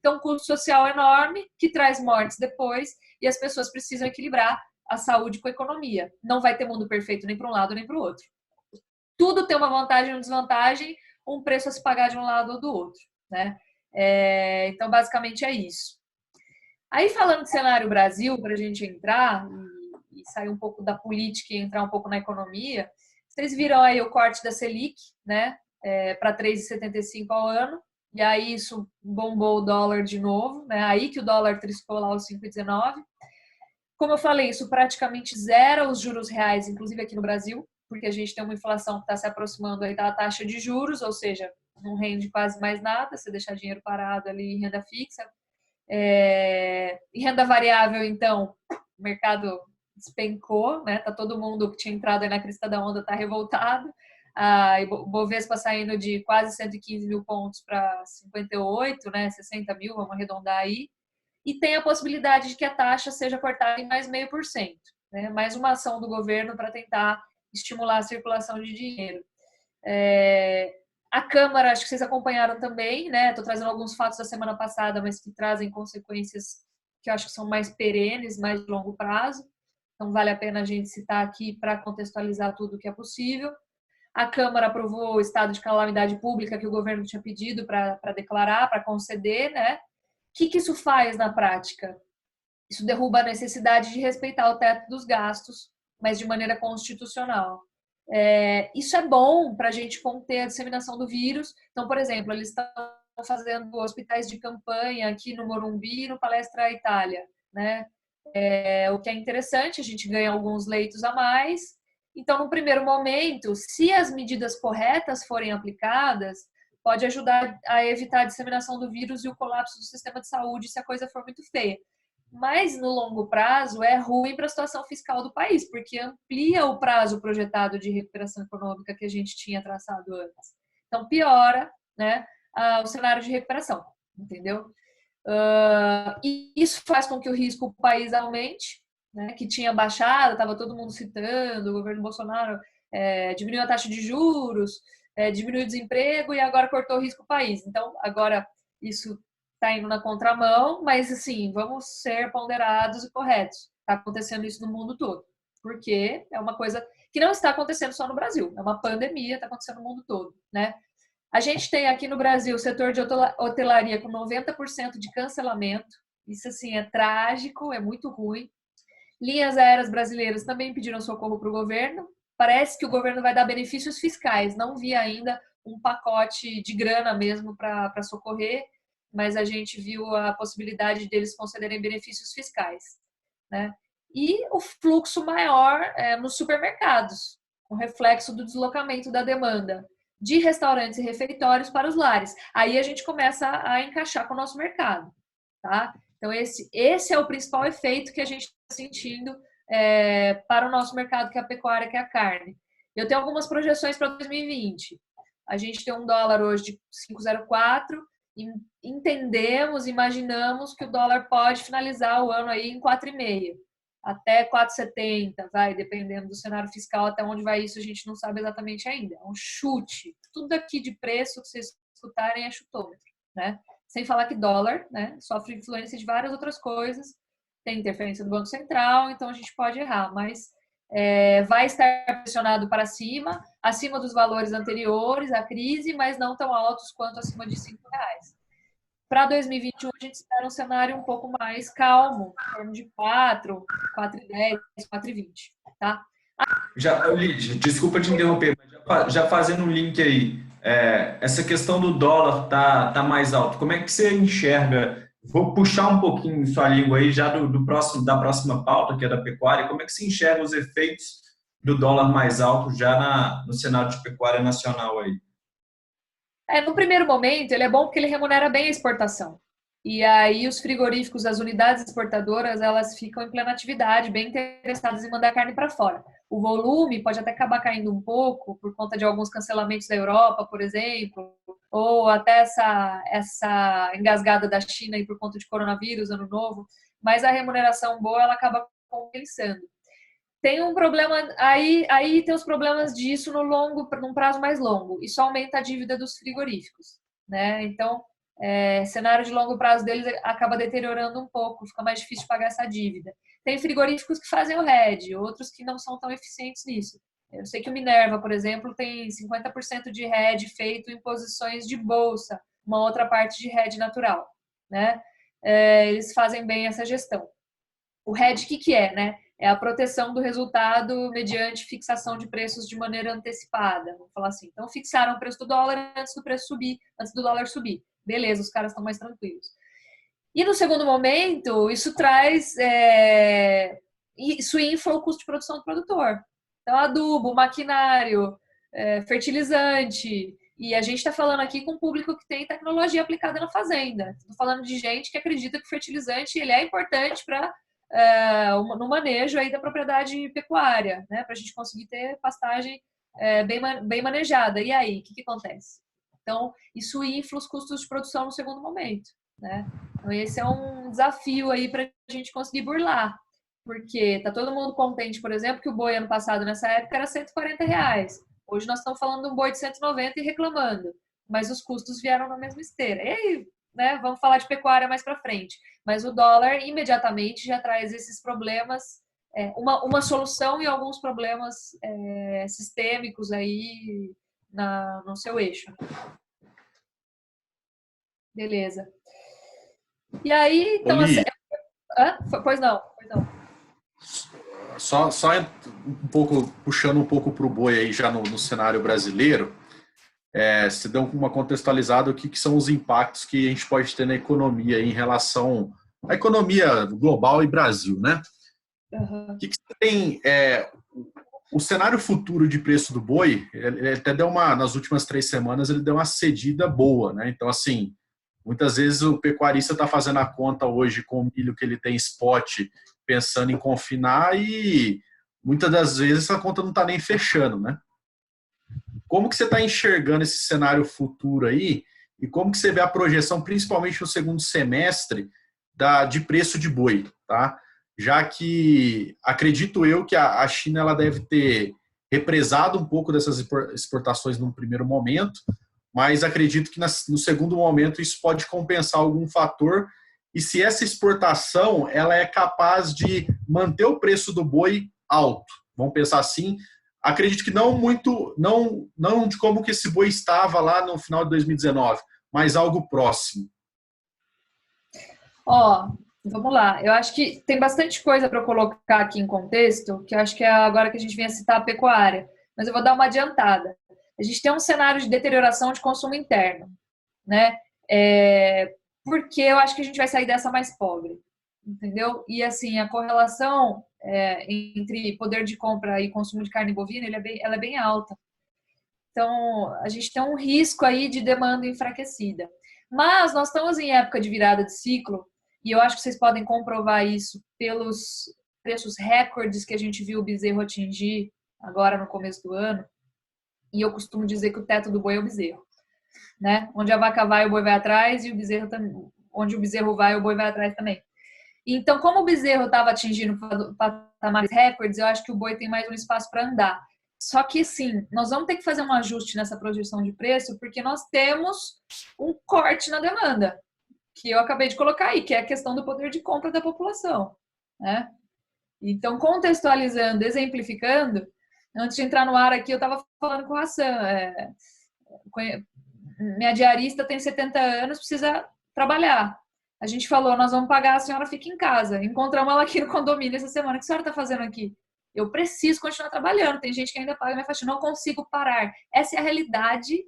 tem um custo social enorme que traz mortes depois e as pessoas precisam equilibrar a saúde com a economia. Não vai ter mundo perfeito nem para um lado nem para o outro. Tudo tem uma vantagem e uma desvantagem, um preço a se pagar de um lado ou do outro, né? Então, basicamente é isso. Aí, falando de cenário Brasil, para a gente entrar e sair um pouco da política e entrar um pouco na economia, vocês viram aí o corte da Selic, né? Para 3,75 ao ano, e aí isso bombou o dólar de novo, né? Aí que o dólar triscou lá aos 5,19. Como eu falei, isso praticamente zera os juros reais, inclusive aqui no Brasil, porque a gente tem uma inflação que está se aproximando aí da taxa de juros, ou seja, não rende quase mais nada, você deixar dinheiro parado ali em renda fixa. Em renda variável, então, o mercado despencou, né? Tá todo mundo que tinha entrado aí na crista da onda tá revoltado. O Bovespa saindo de quase 115 mil pontos para 58, né? 60 mil, vamos arredondar aí. E tem a possibilidade de que a taxa seja cortada em mais 0,5%, né? Mais uma ação do governo para tentar estimular a circulação de dinheiro. A Câmara, acho que vocês acompanharam também, né? Estou trazendo alguns fatos da semana passada, mas que trazem consequências que eu acho que são mais perenes, mais de longo prazo. Então, vale a pena a gente citar aqui para contextualizar tudo o que é possível. A Câmara aprovou o estado de calamidade pública que o governo tinha pedido para declarar, para conceder, né? O que isso faz na prática? Isso derruba a necessidade de respeitar o teto dos gastos, mas de maneira constitucional. Isso é bom para a gente conter a disseminação do vírus. Então, por exemplo, eles estão fazendo hospitais de campanha aqui no Morumbi e no Palestra Itália, né? O que é interessante, a gente ganha alguns leitos a mais. Então, no primeiro momento, se as medidas corretas forem aplicadas, pode ajudar a evitar a disseminação do vírus e o colapso do sistema de saúde se a coisa for muito feia. Mas, no longo prazo, é ruim para a situação fiscal do país, porque amplia o prazo projetado de recuperação econômica que a gente tinha traçado antes. Então, piora, né, o cenário de recuperação, entendeu? E isso faz com que o risco do país aumente, né, que tinha baixado, estava todo mundo citando, o governo Bolsonaro diminuiu a taxa de juros, diminuiu o desemprego e agora cortou o risco do país. Então, agora isso está indo na contramão, mas assim, vamos ser ponderados e corretos. Está acontecendo isso no mundo todo, porque é uma coisa que não está acontecendo só no Brasil, é uma pandemia, está acontecendo no mundo todo, né? A gente tem aqui no Brasil o setor de hotelaria com 90% de cancelamento, isso assim é trágico, é muito ruim. Linhas aéreas brasileiras também pediram socorro para o governo, parece que o governo vai dar benefícios fiscais, não vi ainda um pacote de grana mesmo para socorrer, mas a gente viu a possibilidade deles concederem benefícios fiscais, né? E o fluxo maior nos supermercados, um reflexo do deslocamento da demanda de restaurantes e refeitórios para os lares. Aí a gente começa a encaixar com o nosso mercado, tá? Então esse é o principal efeito que a gente está sentindo para o nosso mercado, que é a pecuária, que é a carne. Eu tenho algumas projeções para 2020. A gente tem um dólar hoje de 5,04, imaginamos que o dólar pode finalizar o ano aí em 4,5, até 4,70, vai, dependendo do cenário fiscal, até onde vai isso a gente não sabe exatamente ainda. É um chute. Tudo aqui de preço que vocês escutarem é chutômetro, né? Sem falar que dólar, né, sofre influência de várias outras coisas, tem interferência do Banco Central, então a gente pode errar, mas vai estar pressionado para cima, acima dos valores anteriores à crise, mas não tão altos quanto acima de R$5. Para 2021, a gente espera um cenário um pouco mais calmo, em torno de 4, 4,10, 4,20, tá? Lídia, desculpa te interromper, mas já fazendo um link aí, essa questão do dólar tá mais alto, como é que você enxerga? Vou puxar um pouquinho sua língua aí já da próxima pauta, que é da pecuária. Como é que se enxerga os efeitos do dólar mais alto já no cenário de pecuária nacional aí? No primeiro momento, ele é bom porque ele remunera bem a exportação. E aí os frigoríficos, as unidades exportadoras, elas ficam em plena atividade, bem interessadas em mandar carne para fora. o volume pode até acabar caindo um pouco por conta de alguns cancelamentos da Europa, por exemplo, ou até essa engasgada da China aí por conta de coronavírus, ano novo, mas a remuneração boa ela acaba compensando. Tem um problema, aí tem os problemas disso num prazo mais longo. Isso aumenta a dívida dos frigoríficos, né? Então, cenário de longo prazo deles acaba deteriorando um pouco, fica mais difícil de pagar essa dívida. Tem frigoríficos que fazem o hedge, outros que não são tão eficientes nisso. Eu sei que o Minerva, por exemplo, tem 50% de hedge feito em posições de bolsa, uma outra parte de hedge natural, né? Eles fazem bem essa gestão. O hedge, o que é, né? É a proteção do resultado mediante fixação de preços de maneira antecipada, vamos falar assim. Então, fixaram o preço do dólar antes do dólar subir. Beleza, os caras estão mais tranquilos. E no segundo momento, isso traz, isso infla o custo de produção do produtor. Então, adubo, maquinário, fertilizante. E a gente está falando aqui com um público que tem tecnologia aplicada na fazenda. Estou falando de gente que acredita que o fertilizante ele é importante para no manejo aí da propriedade pecuária, né? Para a gente conseguir ter pastagem bem manejada. E aí, o que acontece? Então, isso infla os custos de produção no segundo momento, né? Então, esse é um desafio aí para a gente conseguir burlar. Porque tá todo mundo contente, por exemplo, que o boi ano passado, nessa época, era R$140. Hoje nós estamos falando de um boi de 190 e reclamando. Mas os custos vieram na mesma esteira. E aí, né, vamos falar de pecuária mais para frente. Mas o dólar imediatamente já traz esses problemas, uma solução e alguns problemas sistêmicos aí no seu eixo. Beleza. E aí, então... Pois não. Só um pouco, puxando um pouco para o boi aí já no cenário brasileiro, se dão uma contextualizada o que são os impactos que a gente pode ter na economia em relação à economia global e Brasil, né? Uhum. O que você tem? O cenário futuro de preço do boi, ele até deu nas últimas 3 semanas, ele deu uma cedida boa, né? Então, assim, muitas vezes o pecuarista está fazendo a conta hoje com o milho que ele tem spot, pensando em confinar e muitas das vezes essa conta não está nem fechando, né? Como que você está enxergando esse cenário futuro aí e como que você vê a projeção, principalmente no segundo semestre, de preço de boi, tá? Já que acredito eu que a China ela deve ter represado um pouco dessas exportações num primeiro momento, mas acredito que no segundo momento isso pode compensar algum fator e se essa exportação ela é capaz de manter o preço do boi alto, vamos pensar assim, acredito que não muito, não de como que esse boi estava lá no final de 2019, mas algo próximo. Vamos lá. Eu acho que tem bastante coisa para colocar aqui em contexto, que eu acho que é agora que a gente vem a citar a pecuária, mas eu vou dar uma adiantada. A gente tem um cenário de deterioração de consumo interno, né? Porque eu acho que a gente vai sair dessa mais pobre, entendeu? E assim, a correlação entre poder de compra e consumo de carne bovina, ela é bem alta. Então, a gente tem um risco aí de demanda enfraquecida. Mas nós estamos em época de virada de ciclo, e eu acho que vocês podem comprovar isso pelos preços recordes que a gente viu o bezerro atingir agora no começo do ano. E eu costumo dizer que o teto do boi é o bezerro, né? Onde a vaca vai, o boi vai atrás, e o bezerro também. Onde o bezerro vai, o boi vai atrás também. Então, como o bezerro estava atingindo patamares recordes, eu acho que o boi tem mais um espaço para andar. Só que, sim, nós vamos ter que fazer um ajuste nessa projeção de preço, porque nós temos um corte na demanda, que eu acabei de colocar aí, que é a questão do poder de compra da população, né? Então, contextualizando, exemplificando, antes de entrar no ar aqui, eu estava falando com a Hassan, minha diarista tem 70 anos, precisa trabalhar. A gente falou, nós vamos pagar, a senhora fica em casa. Encontramos ela aqui no condomínio essa semana. O que a senhora está fazendo aqui? Eu preciso continuar trabalhando. Tem gente que ainda paga minha faxina. Não consigo parar. Essa é a realidade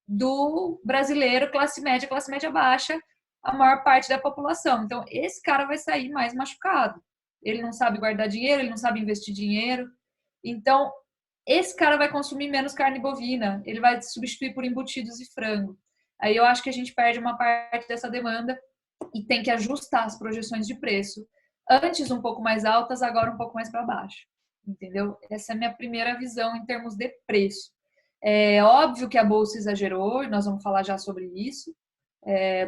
do brasileiro, classe média baixa, a maior parte da população. Então, esse cara vai sair mais machucado. Ele não sabe guardar dinheiro, ele não sabe investir dinheiro. Então, esse cara vai consumir menos carne bovina. Ele vai substituir por embutidos e frango. Aí eu acho que a gente perde uma parte dessa demanda e tem que ajustar as projeções de preço. Antes um pouco mais altas, agora um pouco mais para baixo, entendeu? Essa é a minha primeira visão em termos de preço. É óbvio que a bolsa exagerou, e nós vamos falar já sobre isso.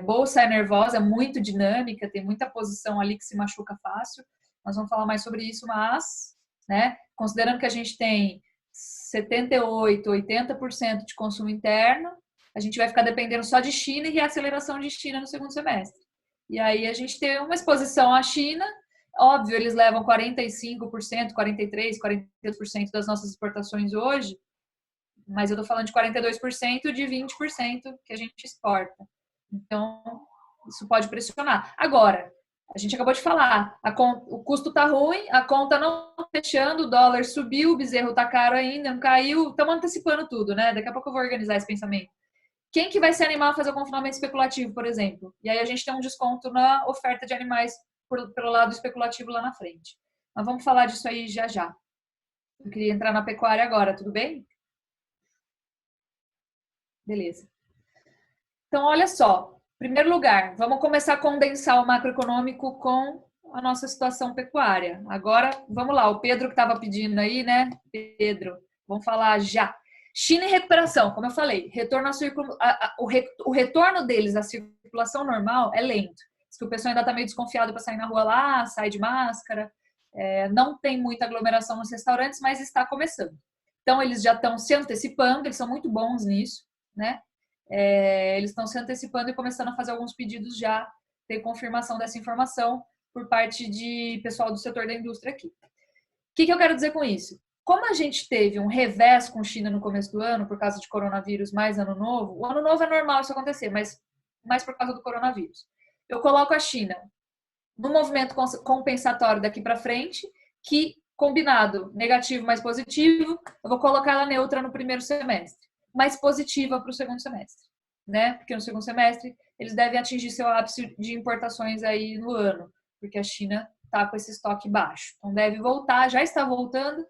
Bolsa é nervosa, é muito dinâmica, tem muita posição ali que se machuca fácil. Nós vamos falar mais sobre isso, mas, né, considerando que a gente tem 78, 80% de consumo interno, a gente vai ficar dependendo só de China e reaceleração de China no segundo semestre. E aí a gente tem uma exposição à China, óbvio, eles levam 45%, 43%, 48% das nossas exportações hoje, mas eu estou falando de 42% de 20% que a gente exporta. Então, isso pode pressionar. Agora, a gente acabou de falar, o custo está ruim, a conta não está fechando, o dólar subiu, o bezerro está caro ainda, não caiu, estamos antecipando tudo, né? Daqui a pouco eu vou organizar esse pensamento. Quem que vai se animar a fazer o confinamento especulativo, por exemplo? E aí a gente tem um desconto na oferta de animais pelo lado especulativo lá na frente. Mas vamos falar disso aí já já. Eu queria entrar na pecuária agora, tudo bem? Beleza. Então, olha só. Em primeiro lugar, vamos começar a condensar o macroeconômico com a nossa situação pecuária. Agora, vamos lá. O Pedro que estava pedindo aí, né? Pedro, vamos falar já. China em recuperação, como eu falei, o retorno deles à circulação normal é lento. Diz que o pessoal ainda está meio desconfiado para sair na rua lá, sai de máscara. Não tem muita aglomeração nos restaurantes, mas está começando. Então, eles já estão se antecipando, eles são muito bons nisso, né? Eles estão se antecipando e começando a fazer alguns pedidos já, tem confirmação dessa informação por parte de pessoal do setor da indústria aqui. O que eu quero dizer com isso? Como a gente teve um revés com China no começo do ano, por causa de coronavírus mais ano novo, o ano novo é normal isso acontecer, mas mais por causa do coronavírus. Eu coloco a China no movimento compensatório daqui para frente, que combinado negativo mais positivo, eu vou colocar ela neutra no primeiro semestre, mais positiva para o segundo semestre, né? Porque no segundo semestre eles devem atingir seu ápice de importações aí no ano, porque a China está com esse estoque baixo. Então deve voltar, já está voltando,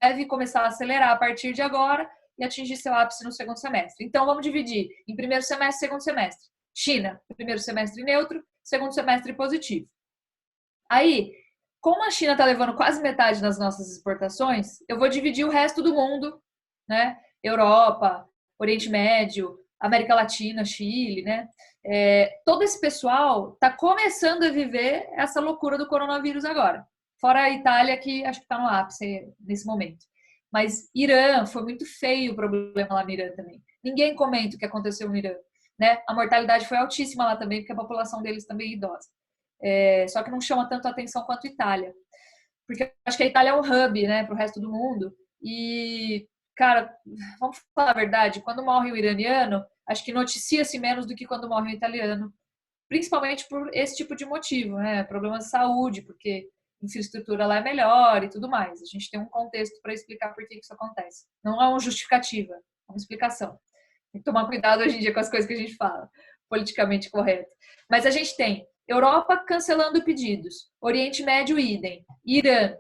deve começar a acelerar a partir de agora e atingir seu ápice no segundo semestre. Então vamos dividir em primeiro semestre e segundo semestre. China, primeiro semestre neutro, segundo semestre positivo. Aí, como a China está levando quase metade das nossas exportações, eu vou dividir o resto do mundo, né? Europa, Oriente Médio, América Latina, Chile, né? Todo esse pessoal está começando a viver essa loucura do coronavírus agora. Fora a Itália, que acho que está no ápice nesse momento. Mas Irã, foi muito feio o problema lá no Irã também. Ninguém comenta o que aconteceu no Irã, né? A mortalidade foi altíssima lá também, porque a população deles também é idosa. Só que não chama tanto a atenção quanto a Itália. Porque acho que a Itália é um hub, né, para o resto do mundo. E, cara, vamos falar a verdade, quando morre o iraniano, acho que noticia-se menos do que quando morre o italiano. Principalmente por esse tipo de motivo, né? Problemas de saúde, porque a infraestrutura lá é melhor e tudo mais. A gente tem um contexto para explicar por que isso acontece. Não é uma justificativa, é uma explicação. Tem que tomar cuidado hoje em dia com as coisas que a gente fala, politicamente correto. Mas a gente tem Europa cancelando pedidos, Oriente Médio idem, Irã.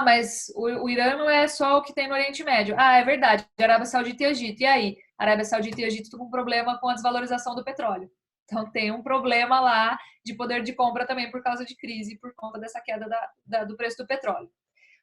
Mas o Irã não é só o que tem no Oriente Médio. É verdade, Arábia Saudita e Egito. E aí? Arábia Saudita e Egito estão com problema com a desvalorização do petróleo. Então tem um problema lá de poder de compra também por causa de crise, por conta dessa queda do preço do petróleo.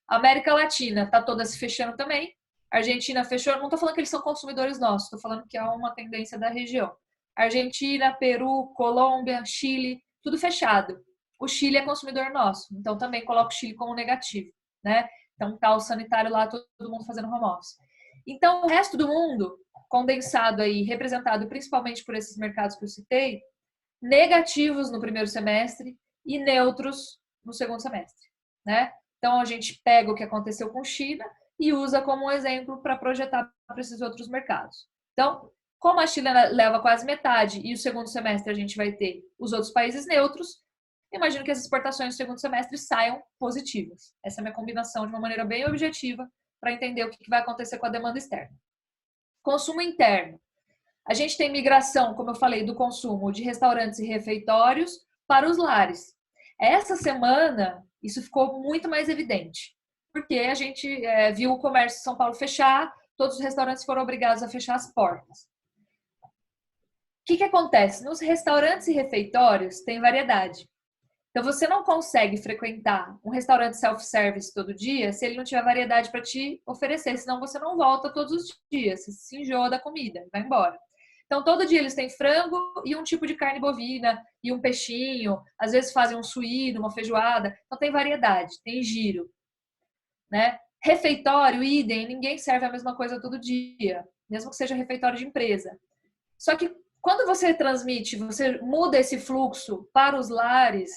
A América Latina está toda se fechando também. A Argentina fechou. Não estou falando que eles são consumidores nossos, estou falando que há uma tendência da região. Argentina, Peru, Colômbia, Chile, tudo fechado. O Chile é consumidor nosso, então também coloco o Chile como negativo, né? Então tá o sanitário lá, todo mundo fazendo home office. Então o resto do mundo, condensado aí, representado principalmente por esses mercados que eu citei, negativos no primeiro semestre e neutros no segundo semestre, né? Então a gente pega o que aconteceu com China e usa como um exemplo para projetar para esses outros mercados. Então, como a China leva quase metade e o segundo semestre a gente vai ter os outros países neutros, imagino que as exportações no segundo semestre saiam positivas. Essa é a minha combinação de uma maneira bem objetiva para entender o que vai acontecer com a demanda externa. Consumo interno. A gente tem migração, como eu falei, do consumo de restaurantes e refeitórios para os lares. Essa semana, isso ficou muito mais evidente, porque a gente viu o comércio de São Paulo fechar, todos os restaurantes foram obrigados a fechar as portas. O que acontece? Nos restaurantes e refeitórios tem variedade. Então, você não consegue frequentar um restaurante self-service todo dia se ele não tiver variedade para te oferecer, senão você não volta todos os dias, você se enjoa da comida, vai embora. Então, todo dia eles têm frango e um tipo de carne bovina e um peixinho, às vezes fazem um suíno, uma feijoada, então tem variedade, tem giro, né? Refeitório, idem, ninguém serve a mesma coisa todo dia, mesmo que seja refeitório de empresa. Só que quando você transmite, você muda esse fluxo para os lares,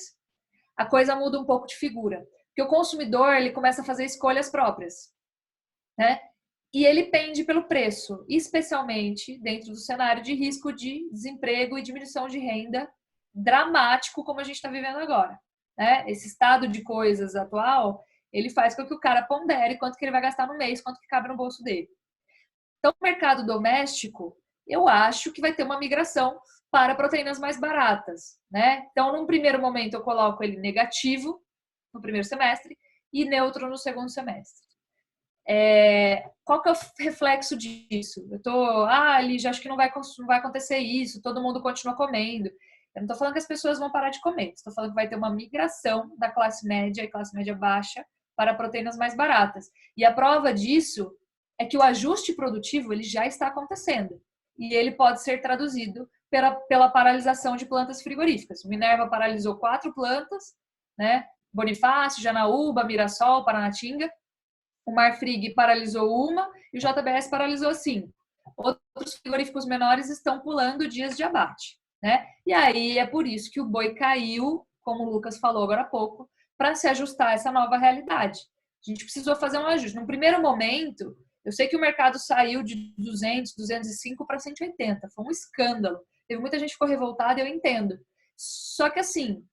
a coisa muda um pouco de figura. Porque o consumidor, ele começa a fazer escolhas próprias, né? E ele pende pelo preço, especialmente dentro do cenário de risco de desemprego e diminuição de renda dramático como a gente está vivendo agora, né? Esse estado de coisas atual, ele faz com que o cara pondere quanto que ele vai gastar no mês, quanto que cabe no bolso dele. Então, o mercado doméstico, eu acho que vai ter uma migração para proteínas mais baratas, né? Então, num primeiro momento, eu coloco ele negativo no primeiro semestre e neutro no segundo semestre. Qual que é o reflexo disso? Eu tô, Lígia, acho que não vai acontecer isso, todo mundo continua comendo. Eu não estou falando que as pessoas vão parar de comer, estou falando que vai ter uma migração da classe média e classe média baixa para proteínas mais baratas. E a prova disso é que o ajuste produtivo ele já está acontecendo. E ele pode ser traduzido pela paralisação de plantas frigoríficas. O Minerva paralisou 4 plantas, né? Bonifácio, Janaúba, Mirassol, Paranatinga. O Marfrig paralisou uma e o JBS paralisou 5. Outros frigoríficos menores estão pulando dias de abate, né? E aí é por isso que o boi caiu, como o Lucas falou agora há pouco, para se ajustar a essa nova realidade. A gente precisou fazer um ajuste. No primeiro momento, eu sei que o mercado saiu de 200, 205 para 180. Foi um escândalo. Teve muita gente que ficou revoltada, eu entendo. Só que assim,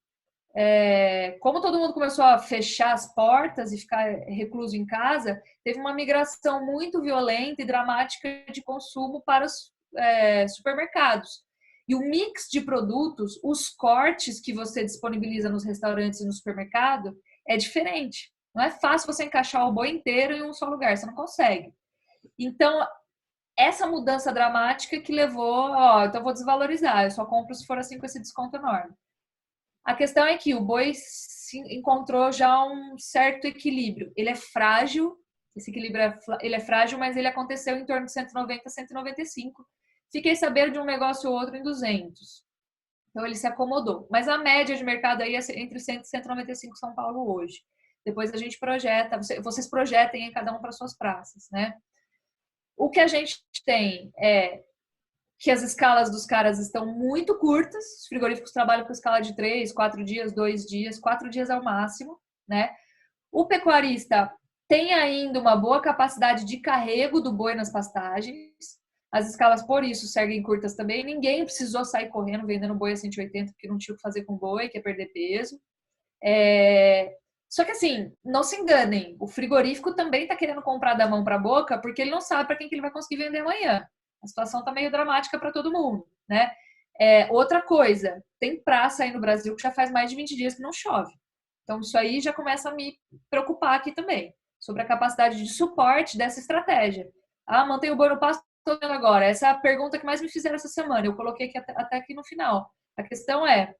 como todo mundo começou a fechar as portas e ficar recluso em casa, teve uma migração muito violenta e dramática de consumo para os supermercados. E o mix de produtos, os cortes que você disponibiliza nos restaurantes e no supermercado é diferente. Não é fácil você encaixar o boi inteiro em um só lugar, você não consegue. Então, essa mudança dramática que levou, então eu vou desvalorizar, eu só compro se for assim com esse desconto enorme. A questão é que o boi encontrou já um certo equilíbrio. Ele é frágil, esse equilíbrio ele é frágil, mas ele aconteceu em torno de 190 a 195. Fiquei sabendo de um negócio ou outro em 200. Então ele se acomodou. Mas a média de mercado aí é entre 100 e 195 São Paulo hoje. Depois a gente projeta, vocês projetem em cada um para suas praças, né? O que a gente tem é que as escalas dos caras estão muito curtas, os frigoríficos trabalham com escala de 3, 4 dias, 2 dias, 4 dias é o máximo, né? O pecuarista tem ainda uma boa capacidade de carrego do boi nas pastagens, as escalas por isso seguem curtas também, ninguém precisou sair correndo vendendo boi a 180 porque não tinha o que fazer com boi, que é perder peso. Só que assim, não se enganem, o frigorífico também está querendo comprar da mão para a boca porque ele não sabe para quem que ele vai conseguir vender amanhã. A situação está meio dramática para todo mundo, né? Outra coisa, tem praça aí no Brasil que já faz mais de 20 dias que não chove. Então, isso aí já começa a me preocupar aqui também, sobre a capacidade de suporte dessa estratégia. Mantém o boi no pasto, estou vendo agora. Essa é a pergunta que mais me fizeram essa semana. Eu coloquei aqui, até aqui no final. A questão é,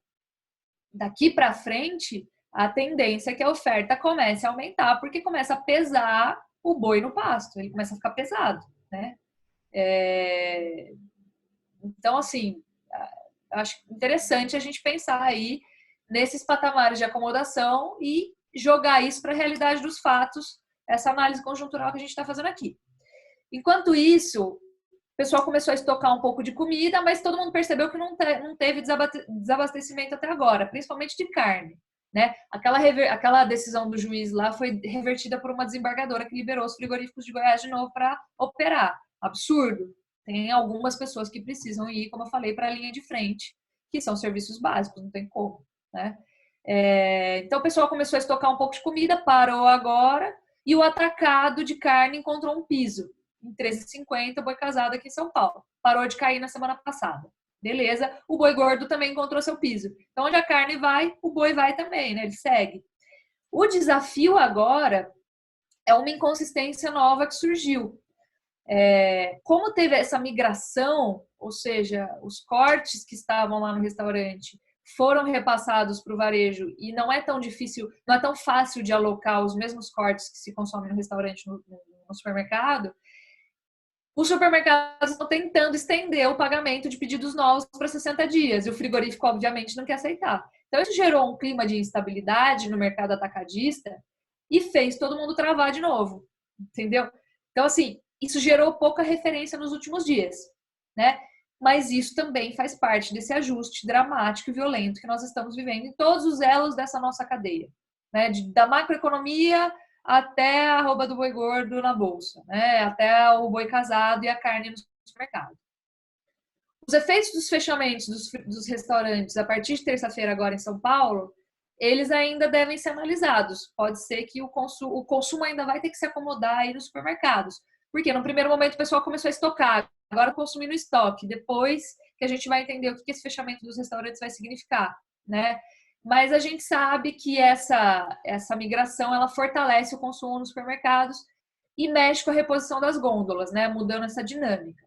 daqui para frente, a tendência é que a oferta comece a aumentar, porque começa a pesar o boi no pasto. Ele começa a ficar pesado, né? Então, assim, acho interessante a gente pensar aí nesses patamares de acomodação e jogar isso para a realidade dos fatos, essa análise conjuntural que a gente está fazendo aqui. Enquanto isso, o pessoal começou a estocar um pouco de comida, mas todo mundo percebeu que não teve desabastecimento até agora, principalmente de carne, né? Aquela decisão do juiz lá foi revertida por uma desembargadora que liberou os frigoríficos de Goiás de novo para operar. Absurdo. Tem algumas pessoas que precisam ir, como eu falei, para a linha de frente, que são serviços básicos, não tem como, né? Então o pessoal começou a estocar um pouco de comida, parou agora, e o atacado de carne encontrou um piso em 13,50, boi casado aqui em São Paulo. Parou de cair na semana passada. Beleza, o boi gordo também encontrou seu piso. Então onde a carne vai, o boi vai também, né? Ele segue. O desafio agora é uma inconsistência nova que surgiu. Como teve essa migração, ou seja, os cortes que estavam lá no restaurante foram repassados para o varejo e não é tão difícil, não é tão fácil de alocar os mesmos cortes que se consomem no restaurante, no supermercado, os supermercados estão tentando estender o pagamento de pedidos novos para 60 dias e o frigorífico, obviamente, não quer aceitar. Então, isso gerou um clima de instabilidade no mercado atacadista e fez todo mundo travar de novo, entendeu? Então, assim, isso gerou pouca referência nos últimos dias, né? Mas isso também faz parte desse ajuste dramático e violento que nós estamos vivendo em todos os elos dessa nossa cadeia, né? Da macroeconomia até a arroba do boi gordo na bolsa, né? Até o boi casado e a carne no supermercado. Os efeitos dos fechamentos dos restaurantes a partir de terça-feira agora em São Paulo, eles ainda devem ser analisados. Pode ser que o consumo ainda vai ter que se acomodar aí nos supermercados. Porque no primeiro momento o pessoal começou a estocar, agora consumir no estoque. Depois que a gente vai entender o que esse fechamento dos restaurantes vai significar, né? Mas a gente sabe que essa migração, ela fortalece o consumo nos supermercados e mexe com a reposição das gôndolas, né? Mudando essa dinâmica.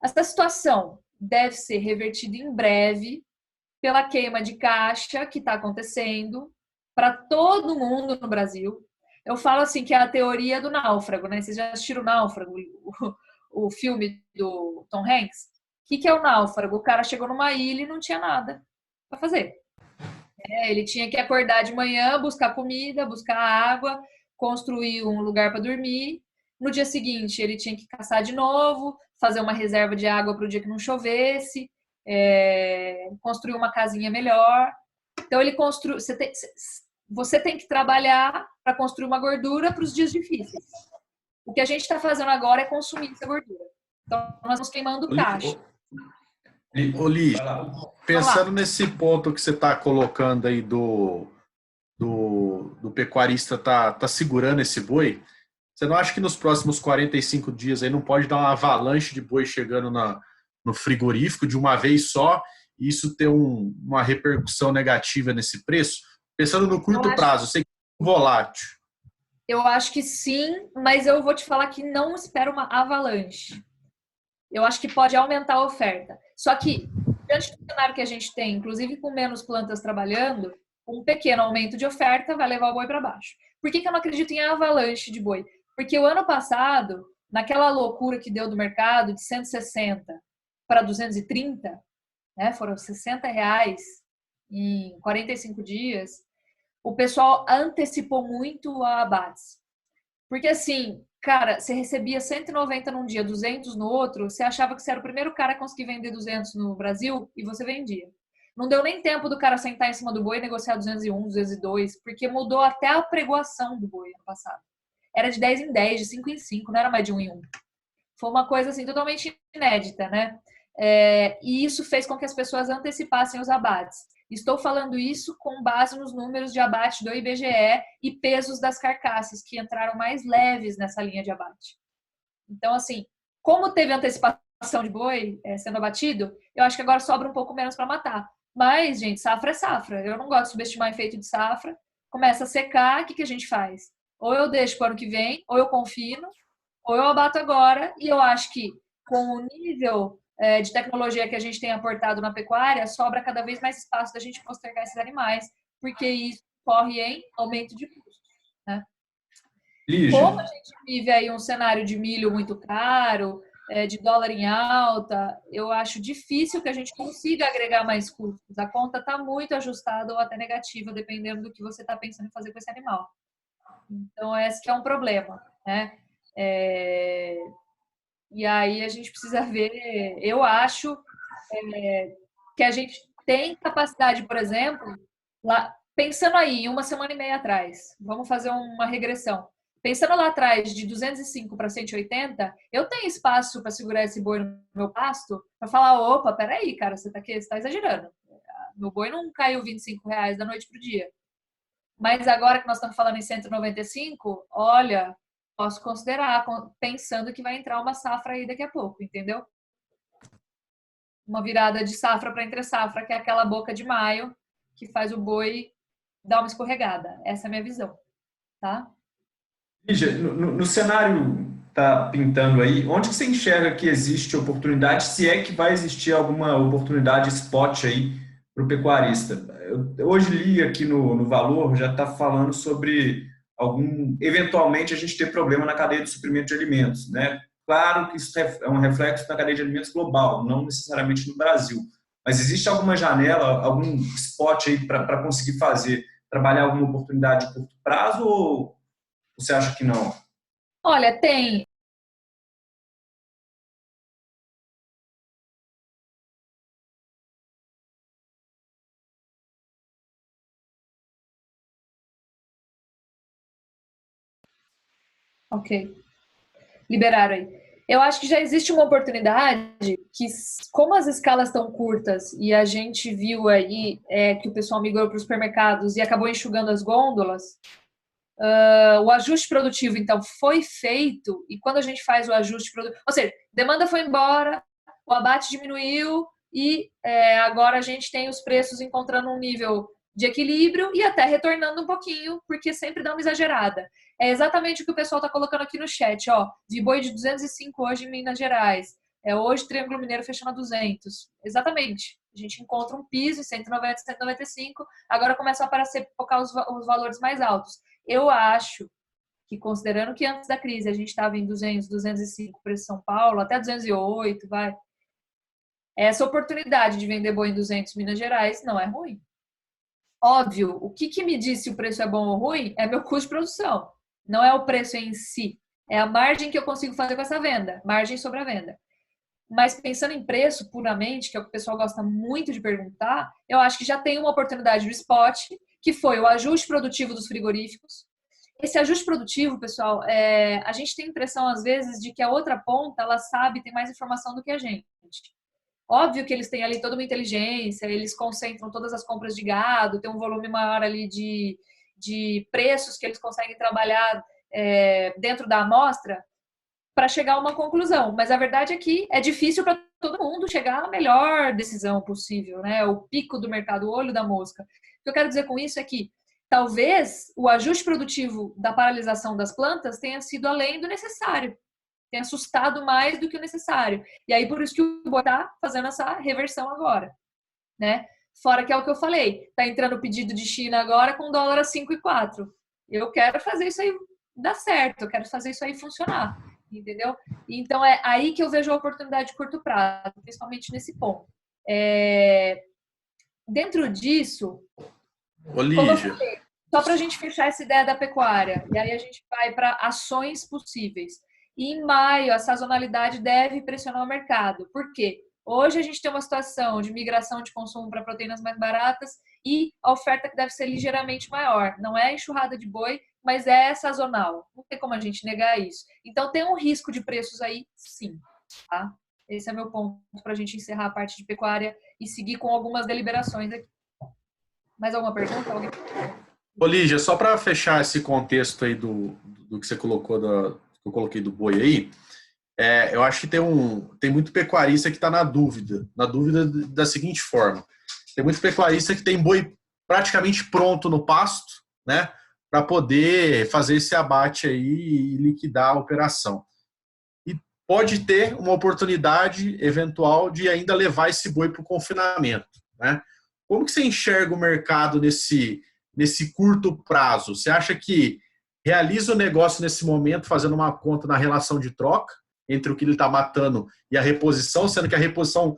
Essa situação deve ser revertida em breve pela queima de caixa que está acontecendo para todo mundo no Brasil. Eu falo assim que é a teoria do náufrago, né? Vocês já assistiram o Náufrago, o filme do Tom Hanks? O que é o náufrago? O cara chegou numa ilha e não tinha nada para fazer. Ele tinha que acordar de manhã, buscar comida, buscar água, construir um lugar para dormir. No dia seguinte, ele tinha que caçar de novo, fazer uma reserva de água para o dia que não chovesse, construir uma casinha melhor. Então, ele construiu. Você tem que trabalhar para construir uma gordura para os dias difíceis. O que a gente está fazendo agora é consumir essa gordura. Então, nós estamos queimando caixa. Ô, Lígia, pensando nesse ponto que você está colocando aí do pecuarista tá segurando esse boi, você não acha que nos próximos 45 dias aí não pode dar uma avalanche de boi chegando no frigorífico de uma vez só e isso ter uma repercussão negativa nesse preço? Pensando no curto prazo, eu sei que é volátil. Eu acho que sim, mas eu vou te falar que não espero uma avalanche. Eu acho que pode aumentar a oferta. Só que, diante do cenário que a gente tem, inclusive com menos plantas trabalhando, um pequeno aumento de oferta vai levar o boi para baixo. Por que eu não acredito em avalanche de boi? Porque o ano passado, naquela loucura que deu do mercado, de 160 para 230, né, foram R$60 em 45 dias, o pessoal antecipou muito a abates. Porque assim, cara, você recebia 190 num dia, 200 no outro, você achava que você era o primeiro cara a conseguir vender 200 no Brasil e você vendia. Não deu nem tempo do cara sentar em cima do boi e negociar 201, 202, porque mudou até a pregoação do boi ano passado. Era de 10 em 10, de 5 em 5, não era mais de 1 em 1. Foi uma coisa assim totalmente inédita, né? E isso fez com que as pessoas antecipassem os abates. Estou falando isso com base nos números de abate do IBGE e pesos das carcaças, que entraram mais leves nessa linha de abate. Então, assim, como teve antecipação de boi sendo abatido, eu acho que agora sobra um pouco menos para matar. Mas, gente, safra é safra. Eu não gosto de subestimar efeito de safra. Começa a secar, o que a gente faz? Ou eu deixo para o ano que vem, ou eu confino, ou eu abato agora. E eu acho que com o nível de tecnologia que a gente tem aportado na pecuária, sobra cada vez mais espaço da gente postergar esses animais, porque isso corre em aumento de custo, né? Como a gente vive aí um cenário de milho muito caro, de dólar em alta, eu acho difícil que a gente consiga agregar mais custos. A conta está muito ajustada ou até negativa, dependendo do que você está pensando em fazer com esse animal. Então, esse que é um problema, né? E aí a gente precisa ver, eu acho que a gente tem capacidade, por exemplo, lá, pensando aí, uma semana e meia atrás, vamos fazer uma regressão. Pensando lá atrás, de 205 para 180, eu tenho espaço para segurar esse boi no meu pasto para falar, opa, peraí, cara, você está exagerando. Meu boi não caiu R$25 da noite para o dia. Mas agora que nós estamos falando em 195, olha, posso considerar, pensando que vai entrar uma safra aí daqui a pouco, entendeu? Uma virada de safra para entre safra, que é aquela boca de maio, que faz o boi dar uma escorregada. Essa é a minha visão, tá? Lígia, no cenário tá pintando aí, onde que você enxerga que existe oportunidade, se é que vai existir alguma oportunidade spot aí para o pecuarista. Eu hoje li aqui no Valor, já está falando sobre eventualmente a gente ter problema na cadeia de suprimento de alimentos, né? Claro que isso é um reflexo na cadeia de alimentos global, não necessariamente no Brasil. Mas existe alguma janela, algum spot aí para conseguir trabalhar alguma oportunidade de curto prazo ou você acha que não? Olha, tem. Ok. Liberaram aí. Eu acho que já existe uma oportunidade que, como as escalas estão curtas e a gente viu aí que o pessoal migrou para os supermercados e acabou enxugando as gôndolas, o ajuste produtivo, então, foi feito, e quando a gente faz o ajuste produtivo, ou seja, demanda foi embora, o abate diminuiu e agora a gente tem os preços encontrando um nível de equilíbrio e até retornando um pouquinho, porque sempre dá uma exagerada. É exatamente o que o pessoal está colocando aqui no chat, ó. Vi boi de 205 hoje em Minas Gerais. Hoje Triângulo Mineiro fechando a 200. Exatamente. A gente encontra um piso, 190, 195. Agora começam a aparecer os valores mais altos. Eu acho que, considerando que antes da crise a gente estava em 200, 205 para São Paulo, até 208, vai. Essa oportunidade de vender boi em 200 Minas Gerais não é ruim. Óbvio, o que me diz se o preço é bom ou ruim é meu custo de produção. Não é o preço em si. É a margem que eu consigo fazer com essa venda. Margem sobre a venda. Mas pensando em preço puramente, que é o que o pessoal gosta muito de perguntar, eu acho que já tem uma oportunidade do spot, que foi o ajuste produtivo dos frigoríficos. Esse ajuste produtivo, pessoal, a gente tem a impressão, às vezes, de que a outra ponta, ela sabe, tem mais informação do que a gente. Óbvio que eles têm ali toda uma inteligência, eles concentram todas as compras de gado, tem um volume maior ali de preços que eles conseguem trabalhar dentro da amostra para chegar a uma conclusão. Mas a verdade é que é difícil para todo mundo chegar à melhor decisão possível, né? O pico do mercado, o olho da mosca. O que eu quero dizer com isso é que talvez o ajuste produtivo da paralisação das plantas tenha sido além do necessário, tenha assustado mais do que o necessário. E aí por isso que o boi está fazendo essa reversão agora, né? Fora que é o que eu falei, tá entrando o pedido de China agora com dólar a 5,4. Eu quero fazer isso aí dar certo, eu quero fazer isso aí funcionar, entendeu? Então é aí que eu vejo a oportunidade de curto prazo, principalmente nesse ponto. Dentro disso, Lígia, só para a gente fechar essa ideia da pecuária, e aí a gente vai para ações possíveis. E em maio, a sazonalidade deve pressionar o mercado. Por quê? Hoje a gente tem uma situação de migração de consumo para proteínas mais baratas e a oferta que deve ser ligeiramente maior. Não é enxurrada de boi, mas é sazonal. Não tem como a gente negar isso. Então tem um risco de preços aí, sim. Tá? Esse é meu ponto para a gente encerrar a parte de pecuária e seguir com algumas deliberações aqui. Mais alguma pergunta? Alguém? Lígia, só para fechar esse contexto aí do que você colocou, que eu coloquei do boi aí, eu acho que tem muito pecuarista que está na dúvida da seguinte forma: tem muito pecuarista que tem boi praticamente pronto no pasto, né, para poder fazer esse abate aí e liquidar a operação. E pode ter uma oportunidade eventual de ainda levar esse boi para o confinamento, né? Como que você enxerga o mercado nesse curto prazo? Você acha que realiza o negócio nesse momento fazendo uma conta na relação de troca entre o que ele está matando e a reposição, sendo que a reposição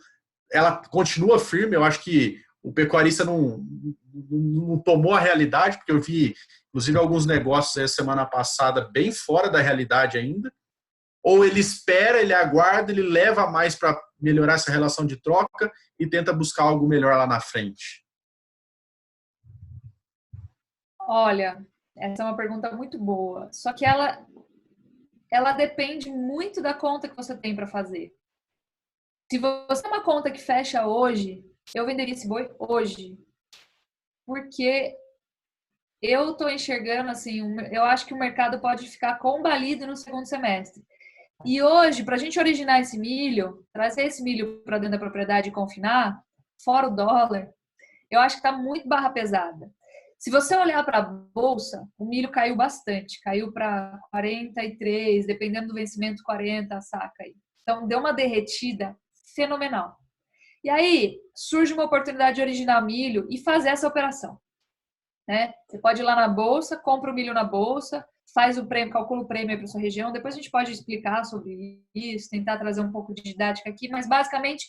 ela continua firme? Eu acho que o pecuarista não tomou a realidade, porque eu vi, inclusive, alguns negócios aí semana passada bem fora da realidade ainda. Ou ele espera, ele aguarda, ele leva mais para melhorar essa relação de troca e tenta buscar algo melhor lá na frente? Olha, essa é uma pergunta muito boa. Só que ela depende muito da conta que você tem para fazer. Se você tem uma conta que fecha hoje, eu venderia esse boi hoje. Porque eu estou enxergando assim, eu acho que o mercado pode ficar combalido no segundo semestre. E hoje, para a gente originar esse milho, trazer esse milho para dentro da propriedade e confinar, fora o dólar, eu acho que está muito barra pesada. Se você olhar para a bolsa, o milho caiu bastante, caiu para 43, dependendo do vencimento, 40 a saca aí. Então deu uma derretida fenomenal. E aí surge uma oportunidade de originar milho e fazer essa operação, né? Você pode ir lá na bolsa, compra o milho na bolsa, faz o prêmio, calcula o prêmio para sua região. Depois a gente pode explicar sobre isso, tentar trazer um pouco de didática aqui, mas basicamente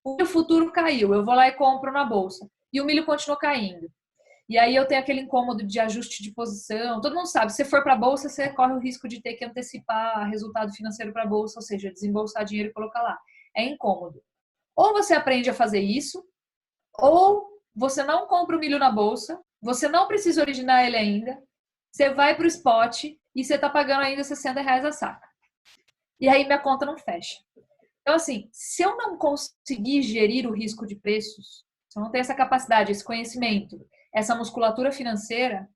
o milho futuro caiu, eu vou lá e compro na bolsa e o milho continuou caindo. E aí eu tenho aquele incômodo de ajuste de posição. Todo mundo sabe, se você for para a bolsa, você corre o risco de ter que antecipar resultado financeiro para a bolsa, ou seja, desembolsar dinheiro e colocar lá. É incômodo. Ou você aprende a fazer isso, ou você não compra o milho na bolsa, você não precisa originar ele ainda, você vai para o spot e você está pagando ainda R$60 a saca. E aí minha conta não fecha. Então, assim, se eu não conseguir gerir o risco de preços, se eu não tenho essa capacidade, esse conhecimento, essa musculatura financeira,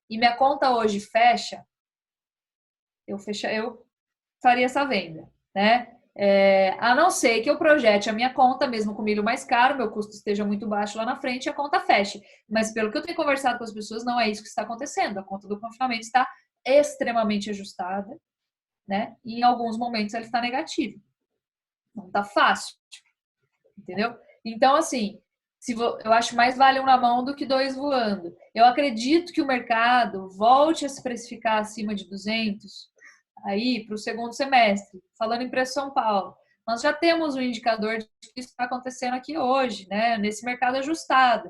e minha conta hoje fecha, eu faria essa venda, né? A não ser que eu projete a minha conta, mesmo com milho mais caro, meu custo esteja muito baixo lá na frente e a conta feche. Mas pelo que eu tenho conversado com as pessoas, não é isso que está acontecendo. A conta do confinamento está extremamente ajustada, né? E em alguns momentos ela está negativa. Não está fácil, entendeu? Então, assim, eu acho mais vale um na mão do que dois voando. Eu acredito que o mercado volte a se precificar acima de 200 aí para o segundo semestre. Falando em preço São Paulo, nós já temos um indicador de que isso está acontecendo aqui hoje, né? Nesse mercado ajustado.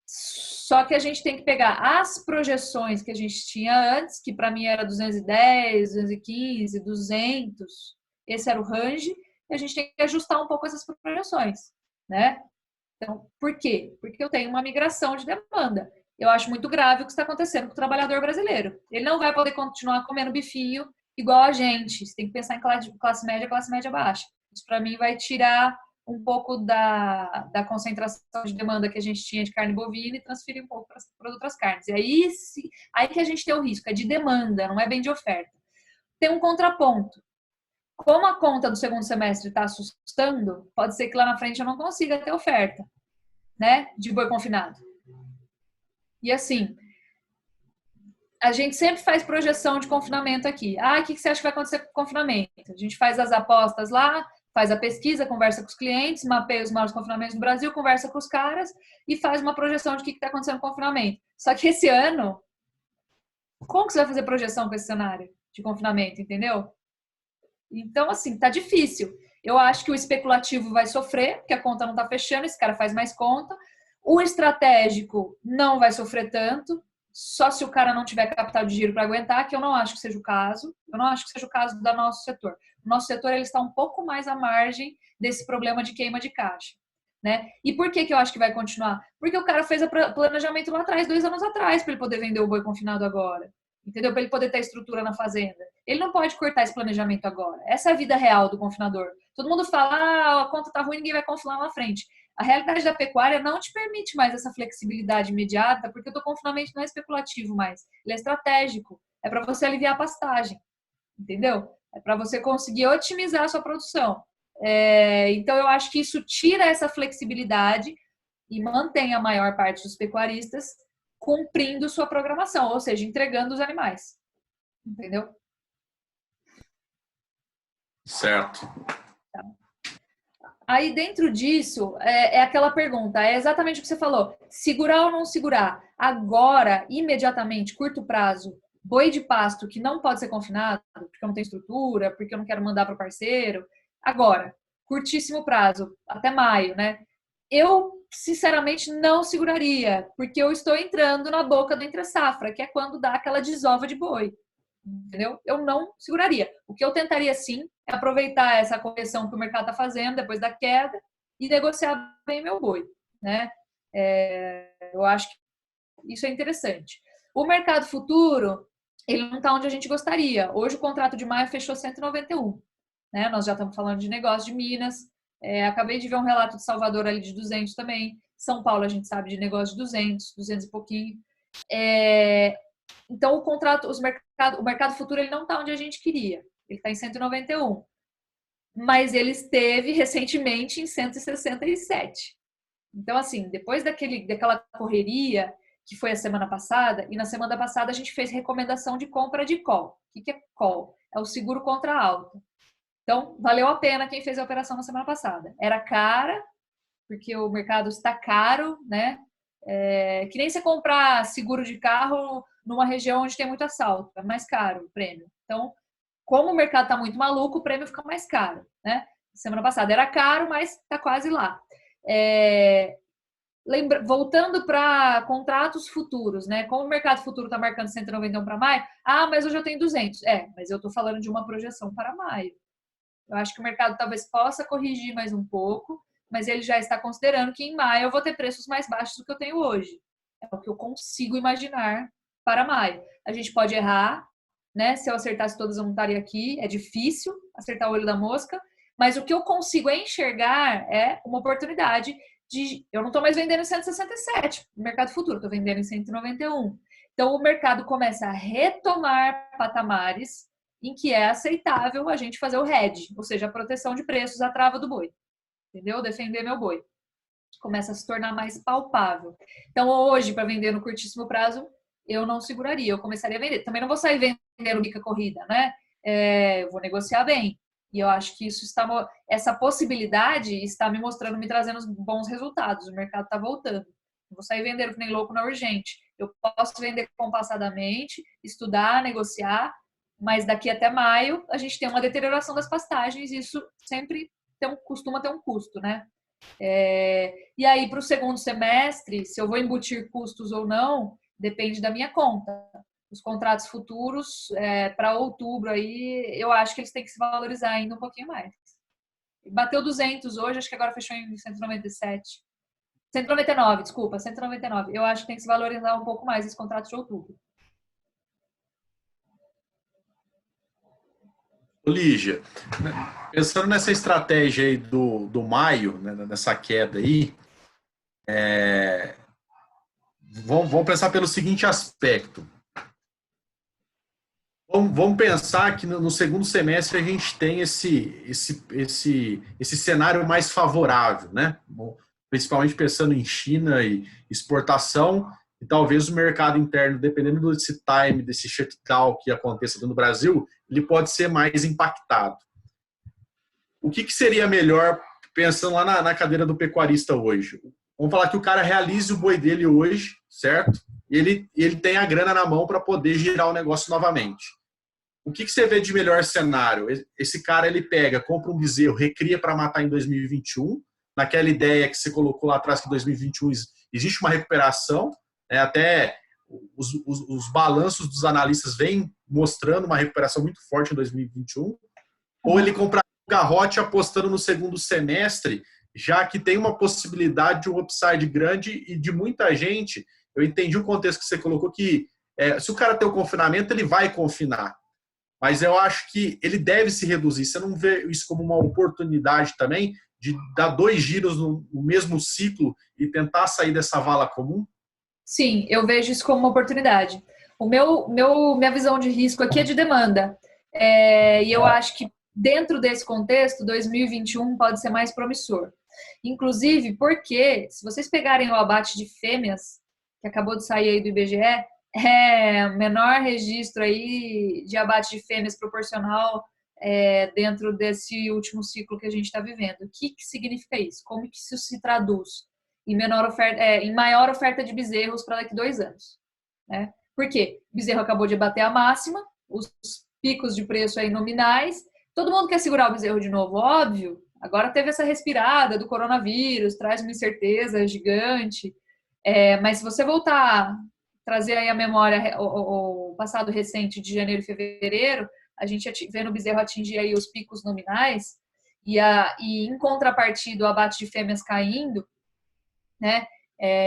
Só que a gente tem que pegar as projeções que a gente tinha antes, que para mim era 210, 215, 200, esse era o range, e a gente tem que ajustar um pouco essas projeções, né? Então, por quê? Porque eu tenho uma migração de demanda. Eu acho muito grave o que está acontecendo com o trabalhador brasileiro. Ele não vai poder continuar comendo bifinho igual a gente. Você tem que pensar em classe média baixa. Isso, para mim, vai tirar um pouco da concentração de demanda que a gente tinha de carne bovina e transferir um pouco para outras carnes. E aí que a gente tem o risco, é de demanda, não é bem de oferta. Tem um contraponto. Como a conta do segundo semestre está assustando, pode ser que lá na frente eu não consiga ter oferta, né, de boi confinado. E assim, a gente sempre faz projeção de confinamento aqui. O que você acha que vai acontecer com o confinamento? A gente faz as apostas lá, faz a pesquisa, conversa com os clientes, mapeia os maiores confinamentos do Brasil, conversa com os caras e faz uma projeção de o que está acontecendo com o confinamento. Só que esse ano, como que você vai fazer projeção com esse cenário de confinamento, entendeu? Então, assim, tá difícil. Eu acho que o especulativo vai sofrer, porque a conta não tá fechando, esse cara faz mais conta. O estratégico não vai sofrer tanto, só se o cara não tiver capital de giro para aguentar, que eu não acho que seja o caso. Eu não acho que seja o caso do nosso setor. O nosso setor ele está um pouco mais à margem desse problema de queima de caixa, né? E por que eu acho que vai continuar? Porque o cara fez o planejamento lá atrás, 2 anos atrás, para ele poder vender o boi confinado agora. Entendeu? Para ele poder ter estrutura na fazenda. Ele não pode cortar esse planejamento agora. Essa é a vida real do confinador. Todo mundo fala, a conta tá ruim, ninguém vai confinar lá na frente. A realidade da pecuária não te permite mais essa flexibilidade imediata, porque o teu confinamento não é especulativo mais. Ele é estratégico. É para você aliviar a pastagem. Entendeu? É para você conseguir otimizar a sua produção. Então, eu acho que isso tira essa flexibilidade e mantém a maior parte dos pecuaristas cumprindo sua programação, ou seja, entregando os animais. Entendeu? Certo. Tá. Aí, dentro disso, é aquela pergunta, é exatamente o que você falou. Segurar ou não segurar? Agora, imediatamente, curto prazo, boi de pasto que não pode ser confinado, porque eu não tenho estrutura, porque eu não quero mandar para o parceiro. Agora, curtíssimo prazo, até maio, né? Eu, sinceramente, não seguraria, porque eu estou entrando na boca do entre-safra, que é quando dá aquela desova de boi. Entendeu? Eu não seguraria. O que eu tentaria, sim, é aproveitar essa correção que o mercado está fazendo depois da queda e negociar bem meu boi, né? Eu acho que isso é interessante. O mercado futuro, ele não está onde a gente gostaria. Hoje o contrato de maio fechou 191, né? Nós já estamos falando de negócio de Minas. Acabei de ver um relato de Salvador ali de 200 também. São Paulo a gente sabe de negócio de 200 e pouquinho. Então o mercado futuro ele não está onde a gente queria. Ele está em 191. Mas ele esteve recentemente em 167. Então, assim, depois daquela correria que foi a semana passada, e na semana passada a gente fez recomendação de compra de call. O que é call? É o seguro contra a alta. Então, valeu a pena quem fez a operação na semana passada. Era cara, porque o mercado está caro, né? Que nem você comprar seguro de carro numa região onde tem muito assalto, é mais caro o prêmio. Então, como o mercado está muito maluco, o prêmio fica mais caro, né? Semana passada era caro, mas está quase lá. Voltando para contratos futuros, né? Como o mercado futuro está marcando 191 para maio, mas hoje eu tenho 200. Mas eu estou falando de uma projeção para maio. Eu acho que o mercado talvez possa corrigir mais um pouco, mas ele já está considerando que em maio eu vou ter preços mais baixos do que eu tenho hoje. É o que eu consigo imaginar para maio. A gente pode errar, né? Se eu acertasse todas, eu não estaria aqui. É difícil acertar o olho da mosca, mas o que eu consigo enxergar é uma oportunidade eu não estou mais vendendo em 167 no mercado futuro, estou vendendo em 191. Então, o mercado começa a retomar patamares em que é aceitável a gente fazer o hedge, ou seja, a proteção de preços, a trava do boi. Entendeu? Defender meu boi. Começa a se tornar mais palpável. Então, hoje, para vender no curtíssimo prazo, eu não seguraria, eu começaria a vender. Também não vou sair vendendo rica corrida, né? Eu vou negociar bem. E eu acho que essa possibilidade está me mostrando, me trazendo bons resultados. O mercado está voltando. Não vou sair vendendo que nem louco na urgente. Eu posso vender compassadamente, estudar, negociar, mas daqui até maio a gente tem uma deterioração das pastagens e isso sempre costuma ter um custo, né? E aí, para o segundo semestre, se eu vou embutir custos ou não, depende da minha conta. Os contratos futuros, para outubro, aí, eu acho que eles têm que se valorizar ainda um pouquinho mais. Bateu 200 hoje, acho que agora fechou em 197. 199, desculpa, 199. Eu acho que tem que se valorizar um pouco mais esse contrato de outubro. Lígia, pensando nessa estratégia aí do maio, né, nessa queda aí, vamos pensar pelo seguinte aspecto. Vamos pensar que no segundo semestre a gente tem esse cenário mais favorável, né? Principalmente pensando em China e exportação, e talvez o mercado interno, dependendo desse time, desse shutdown que aconteça no Brasil, ele pode ser mais impactado. O que seria melhor, pensando lá na cadeira do pecuarista hoje? Vamos falar que o cara realize o boi dele hoje, certo? E ele tem a grana na mão para poder girar o negócio novamente. O que você vê de melhor cenário? Esse cara, ele pega, compra um bezerro, recria para matar em 2021, naquela ideia que você colocou lá atrás que em 2021 existe uma recuperação, até os balanços dos analistas vêm mostrando uma recuperação muito forte em 2021, ou ele compra um garrote apostando no segundo semestre, já que tem uma possibilidade de um upside grande e de muita gente. Eu entendi o contexto que você colocou, que se o cara tem o confinamento, ele vai confinar. Mas eu acho que ele deve se reduzir. Você não vê isso como uma oportunidade também de dar 2 giros no mesmo ciclo e tentar sair dessa vala comum? Sim, eu vejo isso como uma oportunidade. Minha visão de risco aqui é de demanda. E eu acho que dentro desse contexto, 2021 pode ser mais promissor. Inclusive porque, se vocês pegarem o abate de fêmeas, que acabou de sair aí do IBGE, menor registro aí de abate de fêmeas proporcional dentro desse último ciclo que a gente está vivendo. O que significa isso? Como que isso se traduz em maior oferta de bezerros para daqui a 2 anos? Né? Por quê? O bezerro acabou de bater a máxima, os picos de preço aí nominais, todo mundo quer segurar o bezerro de novo, óbvio. Agora teve essa respirada do coronavírus, traz uma incerteza gigante, mas se você voltar trazer aí a memória, o passado recente de janeiro e fevereiro, a gente vendo o bezerro atingir aí os picos nominais e em contrapartida o abate de fêmeas caindo, né?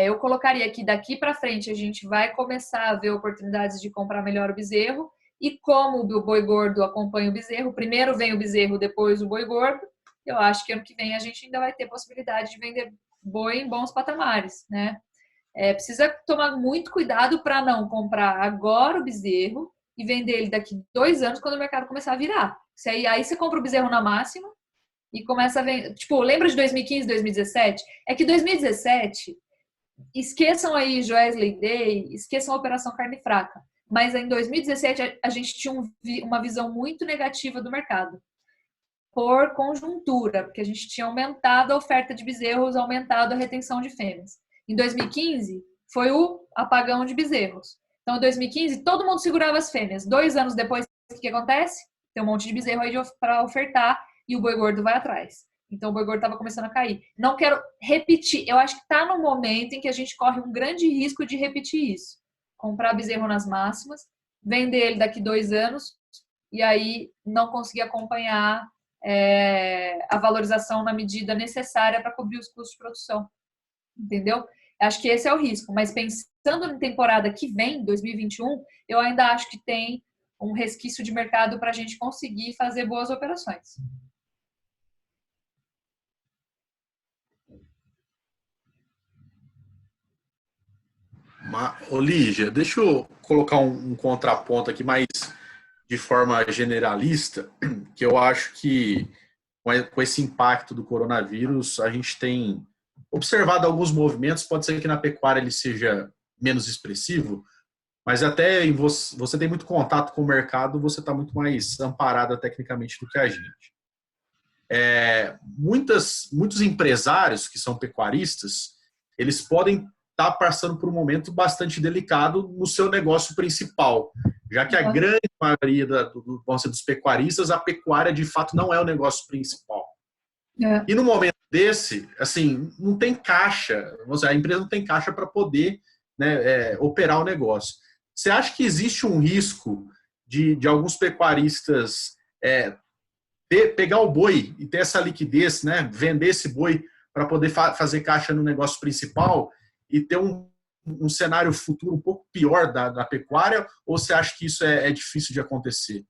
Eu colocaria que daqui para frente a gente vai começar a ver oportunidades de comprar melhor o bezerro e como o boi gordo acompanha o bezerro, primeiro vem o bezerro, depois o boi gordo, eu acho que ano que vem a gente ainda vai ter possibilidade de vender boi em bons patamares, né? Precisa tomar muito cuidado para não comprar agora o bezerro e vender ele daqui 2 anos quando o mercado começar a virar. Aí você compra o bezerro na máxima e começa a vender. Tipo, lembra de 2015, 2017? É que 2017, esqueçam aí Joesley Day, esqueçam a Operação Carne Fraca. Mas em 2017 a gente tinha uma visão muito negativa do mercado. por conjuntura, porque a gente tinha aumentado a oferta de bezerros, aumentado a retenção de fêmeas. Em 2015, foi o apagão de bezerros. Então, em 2015, todo mundo segurava as fêmeas. 2 anos depois, o que acontece? Tem um monte de bezerro aí para ofertar e o boi gordo vai atrás. Então, o boi gordo estava começando a cair. Não quero repetir. Eu acho que está no momento em que a gente corre um grande risco de repetir isso. Comprar bezerro nas máximas, vender ele daqui 2 anos e aí não conseguir acompanhar a valorização na medida necessária para cobrir os custos de produção. Entendeu? Acho que esse é o risco. Mas pensando na temporada que vem, 2021, eu ainda acho que tem um resquício de mercado para a gente conseguir fazer boas operações. Ô, Lígia, deixa eu colocar um contraponto aqui, mais de forma generalista, que eu acho que com esse impacto do coronavírus, a gente tem observado alguns movimentos, pode ser que na pecuária ele seja menos expressivo, mas até você tem muito contato com o mercado, você está muito mais amparada tecnicamente do que a gente. Muitos empresários que são pecuaristas, eles podem estar passando por um momento bastante delicado no seu negócio principal, já que a grande maioria dos pecuaristas, a pecuária de fato não é o negócio principal. E no momento desse, assim, não tem caixa, a empresa não tem caixa para poder, né, operar o negócio. Você acha que existe um risco de alguns pecuaristas pegar o boi e ter essa liquidez, né, vender esse boi para poder fazer caixa no negócio principal e ter um cenário futuro um pouco pior da pecuária, ou você acha que isso é difícil de acontecer?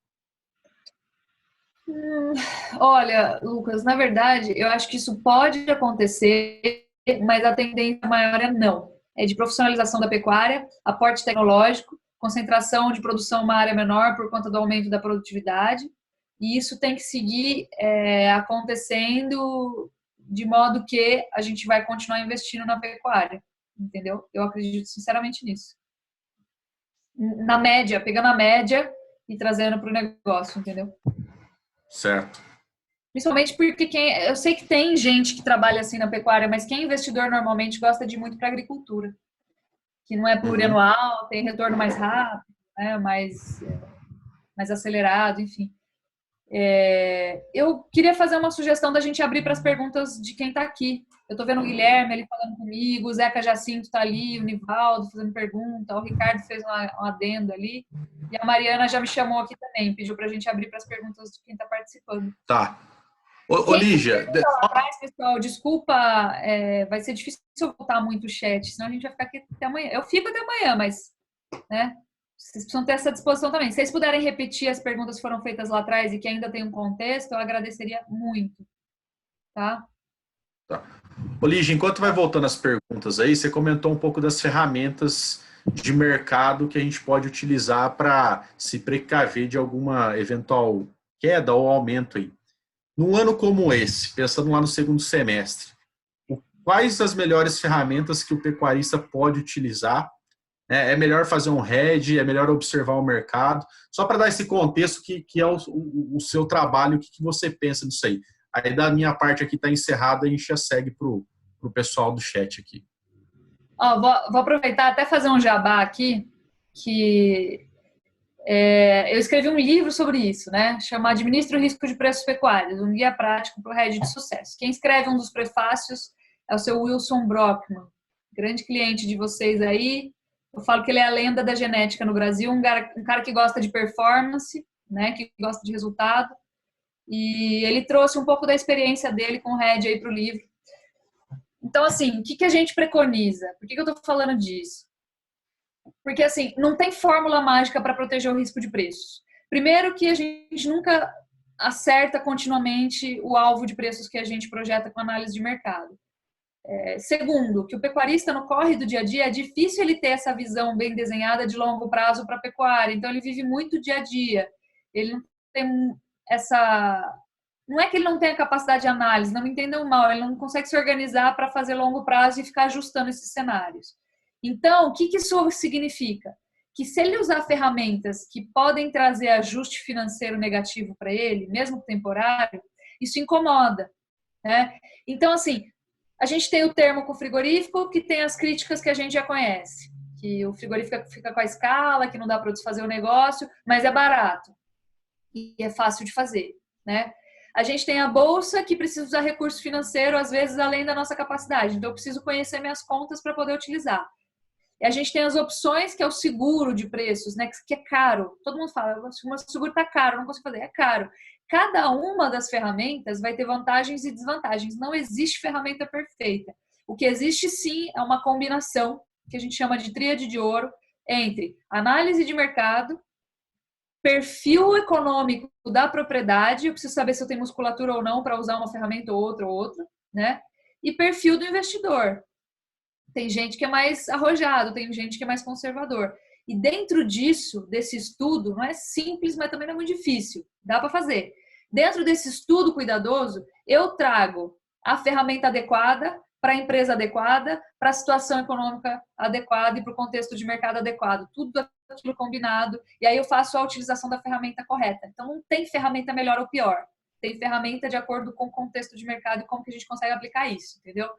Olha, Lucas, na verdade, eu acho que isso pode acontecer, mas a tendência maior é não. É de profissionalização da pecuária, aporte tecnológico, concentração de produção em uma área menor por conta do aumento da produtividade, e isso tem que seguir acontecendo de modo que a gente vai continuar investindo na pecuária, entendeu? Eu acredito sinceramente nisso. Na média, pegando a média e trazendo para o negócio, entendeu? Certo. Principalmente porque eu sei que tem gente que trabalha assim na pecuária, mas quem é investidor normalmente gosta de ir muito para a agricultura, que não é plurianual, tem retorno mais rápido, né, mais acelerado, enfim. Eu queria fazer uma sugestão da gente abrir para as perguntas de quem está aqui. Eu estou vendo o Guilherme ali falando comigo, o Zeca Jacinto está ali, o Nivaldo fazendo pergunta, o Ricardo fez um adendo ali, e a Mariana já me chamou aqui também, pediu para a gente abrir para as perguntas de quem está participando. Tá. Ô, Lígia... Atrás, pessoal, desculpa, vai ser difícil eu voltar muito o chat, senão a gente vai ficar aqui até amanhã. Eu fico até amanhã, mas, né, vocês precisam ter essa disposição também. Se vocês puderem repetir as perguntas que foram feitas lá atrás e que ainda tem um contexto, eu agradeceria muito, tá? Tá. Ô, Lígia, enquanto vai voltando as perguntas aí, você comentou um pouco das ferramentas de mercado que a gente pode utilizar para se precaver de alguma eventual queda ou aumento aí. Num ano como esse, pensando lá no segundo semestre, quais as melhores ferramentas que o pecuarista pode utilizar? É melhor fazer um hedge, é melhor observar o mercado? Só para dar esse contexto que é o seu trabalho, o que você pensa disso aí? Aí da minha parte aqui está encerrada, a gente já segue para o pessoal do chat aqui. Vou aproveitar até fazer um jabá aqui, que eu escrevi um livro sobre isso, né? Chama Administra o Risco de Preços Pecuários, um guia prático para o hedge de sucesso. Quem escreve um dos prefácios é o seu Wilson Brockman, grande cliente de vocês aí. Eu falo que ele é a lenda da genética no Brasil, um cara que gosta de performance, né? Que gosta de resultado. E ele trouxe um pouco da experiência dele com o hedge aí para o livro. Então, assim, o que a gente preconiza? Por que eu estou falando disso? Porque, assim, não tem fórmula mágica para proteger o risco de preços. Primeiro que a gente nunca acerta continuamente o alvo de preços que a gente projeta com análise de mercado. Segundo, que o pecuarista no corre do dia a dia é difícil ele ter essa visão bem desenhada de longo prazo para a pecuária. Então, ele vive muito dia a dia. Ele não tem essa... Não é que ele não tenha capacidade de análise, não me entendam mal, ele não consegue se organizar para fazer longo prazo e ficar ajustando esses cenários. Então, o que isso significa? Que se ele usar ferramentas que podem trazer ajuste financeiro negativo para ele, mesmo temporário, Isso incomoda, né? Então, assim, a gente tem o termo com frigorífico, que tem as críticas que a gente já conhece, que o frigorífico fica com a escala, que não dá para desfazer o negócio, mas é barato e é fácil de fazer, né? A gente tem a bolsa, que precisa usar recurso financeiro, às vezes além da nossa capacidade, então eu preciso conhecer minhas contas para poder utilizar. E a gente tem as opções, que é o seguro de preços, né? Que é caro. Todo mundo fala, o seguro está caro, não consigo fazer. É caro. Cada uma das ferramentas vai ter vantagens e desvantagens. Não existe ferramenta perfeita. O que existe, sim, é uma combinação, que a gente chama de tríade de ouro, entre análise de mercado, perfil econômico da propriedade, eu preciso saber se eu tenho musculatura ou não para usar uma ferramenta ou outra, né? E perfil do investidor. Tem gente que é mais arrojado, tem gente que é mais conservador. E dentro disso, desse estudo, não é simples, mas também não é muito difícil. Dá para fazer. Dentro desse estudo cuidadoso, eu trago a ferramenta adequada para a empresa adequada, para a situação econômica adequada e para o contexto de mercado adequado. Tudo aquilo combinado. E aí eu faço a utilização da ferramenta correta. Então, não tem ferramenta melhor ou pior. Tem ferramenta de acordo com o contexto de mercado e como que a gente consegue aplicar isso, entendeu?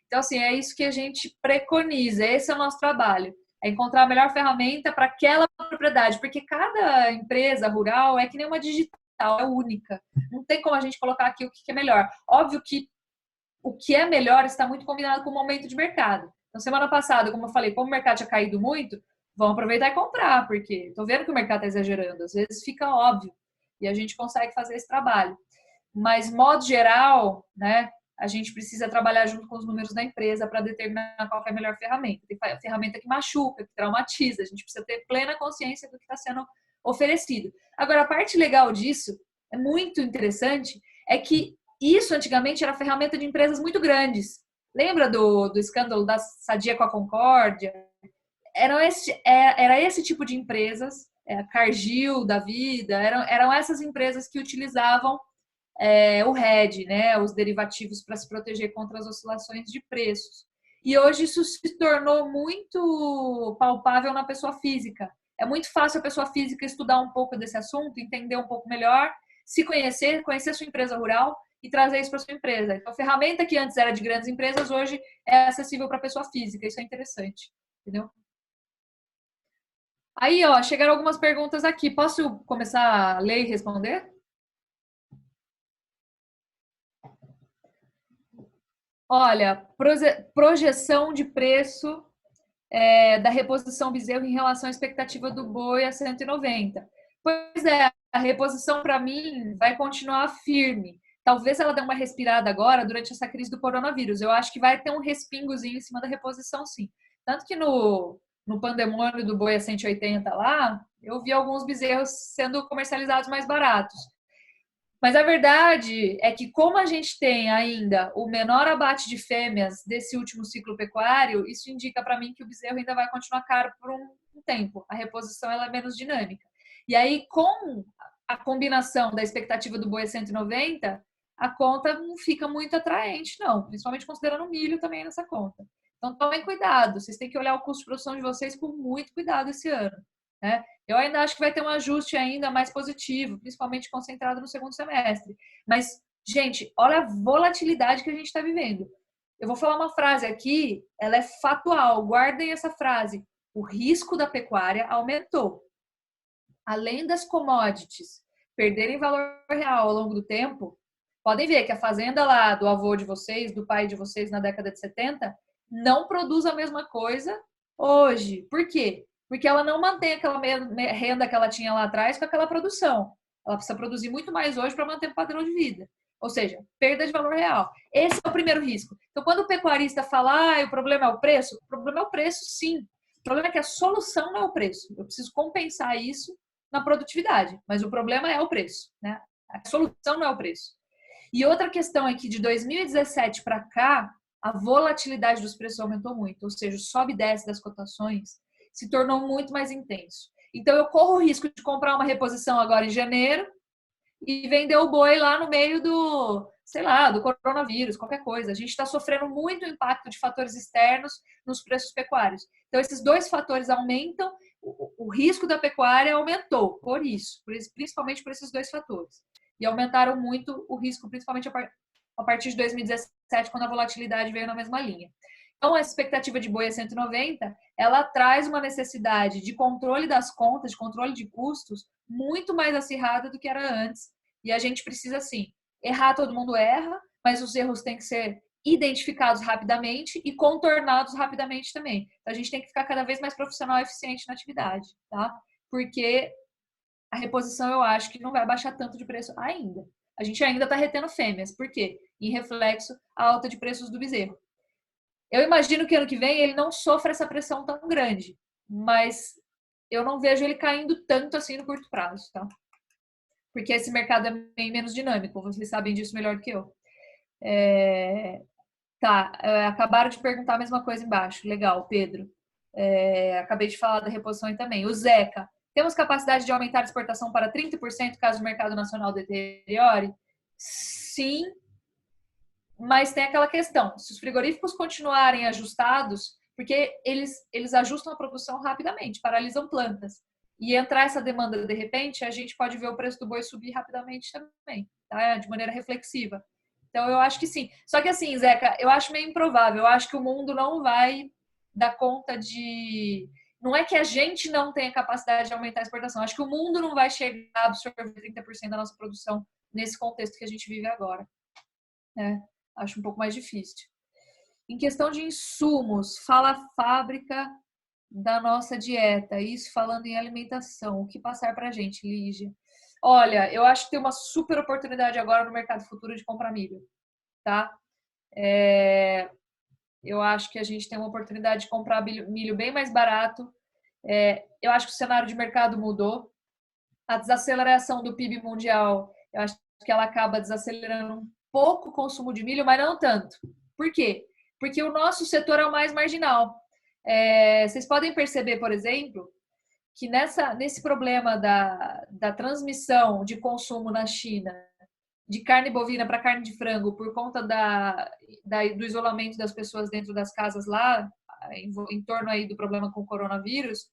Então, assim, é isso que a gente preconiza. Esse é o nosso trabalho. É encontrar a melhor ferramenta para aquela propriedade. Porque cada empresa rural é que nem uma digital, é única. Não tem como a gente colocar aqui o que é melhor. Óbvio que o que é melhor está muito combinado com o momento de mercado. Então, semana passada, como eu falei, como o mercado tinha caído muito, vamos aproveitar e comprar, porque estou vendo que o mercado está exagerando. Às vezes fica óbvio. E a gente consegue fazer esse trabalho. Mas, modo geral, né? A gente precisa trabalhar junto com os números da empresa para determinar qual é a melhor ferramenta. Tem ferramenta que machuca, que traumatiza. A gente precisa ter plena consciência do que está sendo oferecido. Agora, a parte legal disso, é muito interessante, é que isso antigamente era ferramenta de empresas muito grandes. Lembra do escândalo da Sadia com a Concórdia? Era esse tipo de empresas, a Cargill da vida, eram essas empresas que utilizavam o hedge, né, os derivativos para se proteger contra as oscilações de preços. E hoje isso se tornou muito palpável na pessoa física. É muito fácil a pessoa física estudar um pouco desse assunto, entender um pouco melhor, se conhecer a sua empresa rural e trazer isso para a sua empresa. Então, a ferramenta que antes era de grandes empresas, hoje é acessível para a pessoa física. Isso é interessante, entendeu? Aí, ó, chegaram algumas perguntas aqui. Posso começar a ler e responder? Olha, projeção de preço da reposição bezerro em relação à expectativa do boi a 190. Pois é, a reposição para mim vai continuar firme. Talvez ela dê uma respirada agora durante essa crise do coronavírus. Eu acho que vai ter um respingozinho em cima da reposição, sim. Tanto que no pandemônio do boi a 180 lá, eu vi alguns bezerros sendo comercializados mais baratos. Mas a verdade é que, como a gente tem ainda o menor abate de fêmeas desse último ciclo pecuário, isso indica para mim que o bezerro ainda vai continuar caro por um tempo. A reposição ela é menos dinâmica. E aí, com a combinação da expectativa do boi a 190, a conta não fica muito atraente, não. Principalmente considerando o milho também nessa conta. Então, tomem cuidado. Vocês têm que olhar o custo de produção de vocês com muito cuidado esse ano, né? Eu ainda acho que vai ter um ajuste ainda mais positivo, principalmente concentrado no segundo semestre. Mas, gente, olha a volatilidade que a gente está vivendo. Eu vou falar uma frase aqui, ela é factual, guardem essa frase. O risco da pecuária aumentou. Além das commodities perderem valor real ao longo do tempo, podem ver que a fazenda lá do avô de vocês, do pai de vocês na década de 70, não produz a mesma coisa hoje. Por quê? Porque ela não mantém aquela renda que ela tinha lá atrás com aquela produção. Ela precisa produzir muito mais hoje para manter o padrão de vida. Ou seja, perda de valor real. Esse é o primeiro risco. Então, quando o pecuarista fala, o problema é o preço é o preço, sim. O problema é que a solução não é o preço. Eu preciso compensar isso na produtividade, mas o problema é o preço, né? A solução não é o preço. E outra questão é que de 2017 para cá, a volatilidade dos preços aumentou muito, ou seja, o sobe e desce das cotações se tornou muito mais intenso. Então, eu corro o risco de comprar uma reposição agora em janeiro e vender o boi lá no meio do, sei lá, do coronavírus, qualquer coisa. A gente está sofrendo muito impacto de fatores externos nos preços pecuários. Então, esses dois fatores aumentam, o risco da pecuária aumentou por isso, principalmente por esses dois fatores. e aumentaram muito o risco, principalmente a partir de 2017, quando a volatilidade veio na mesma linha. Então, a expectativa de boi a 190, ela traz uma necessidade de controle das contas, de controle de custos, muito mais acirrada do que era antes. E a gente precisa, sim, errar, todo mundo erra, mas os erros têm que ser identificados rapidamente e contornados rapidamente também. Então, a gente tem que ficar cada vez mais profissional e eficiente na atividade, tá? Porque a reposição, eu acho que não vai baixar tanto de preço ainda. A gente ainda está retendo fêmeas. Por quê? Em reflexo, a alta de preços do bezerro. Eu imagino que ano que vem ele não sofra essa pressão tão grande, mas eu não vejo ele caindo tanto assim no curto prazo, tá? Porque esse mercado é bem menos dinâmico, vocês sabem disso melhor do que eu. Acabaram de perguntar a mesma coisa embaixo. Legal, Pedro. Acabei de falar da reposição aí também. O Zeca, temos capacidade de aumentar a exportação para 30% caso o mercado nacional deteriore? Sim, mas tem aquela questão, se os frigoríficos continuarem ajustados, porque eles ajustam a produção rapidamente, paralisam plantas, e entrar essa demanda de repente, a gente pode ver o preço do boi subir rapidamente também, tá? De maneira reflexiva. Então, eu acho que sim. Só que assim, Zeca, eu acho meio improvável, eu acho que o mundo não vai dar conta de... Não é que a gente não tenha capacidade de aumentar a exportação, acho que o mundo não vai chegar a absorver 30% da nossa produção nesse contexto que a gente vive agora, né? Acho um pouco mais difícil. Em questão de insumos, fala a fábrica da nossa dieta. Isso falando em alimentação. O que passar para a gente, Lígia? Olha, eu acho que tem uma super oportunidade agora no mercado futuro de comprar milho, tá? Eu acho que a gente tem uma oportunidade de comprar milho bem mais barato. Eu acho que o cenário de mercado mudou. A desaceleração do PIB mundial, eu acho que ela acaba desacelerando um pouco o consumo de milho, mas não tanto. Por quê? Porque o nosso setor é o mais marginal. Vocês podem perceber, por exemplo, que nesse problema da transmissão de consumo na China de carne bovina para carne de frango por conta do isolamento das pessoas dentro das casas lá, em torno aí do problema com o coronavírus,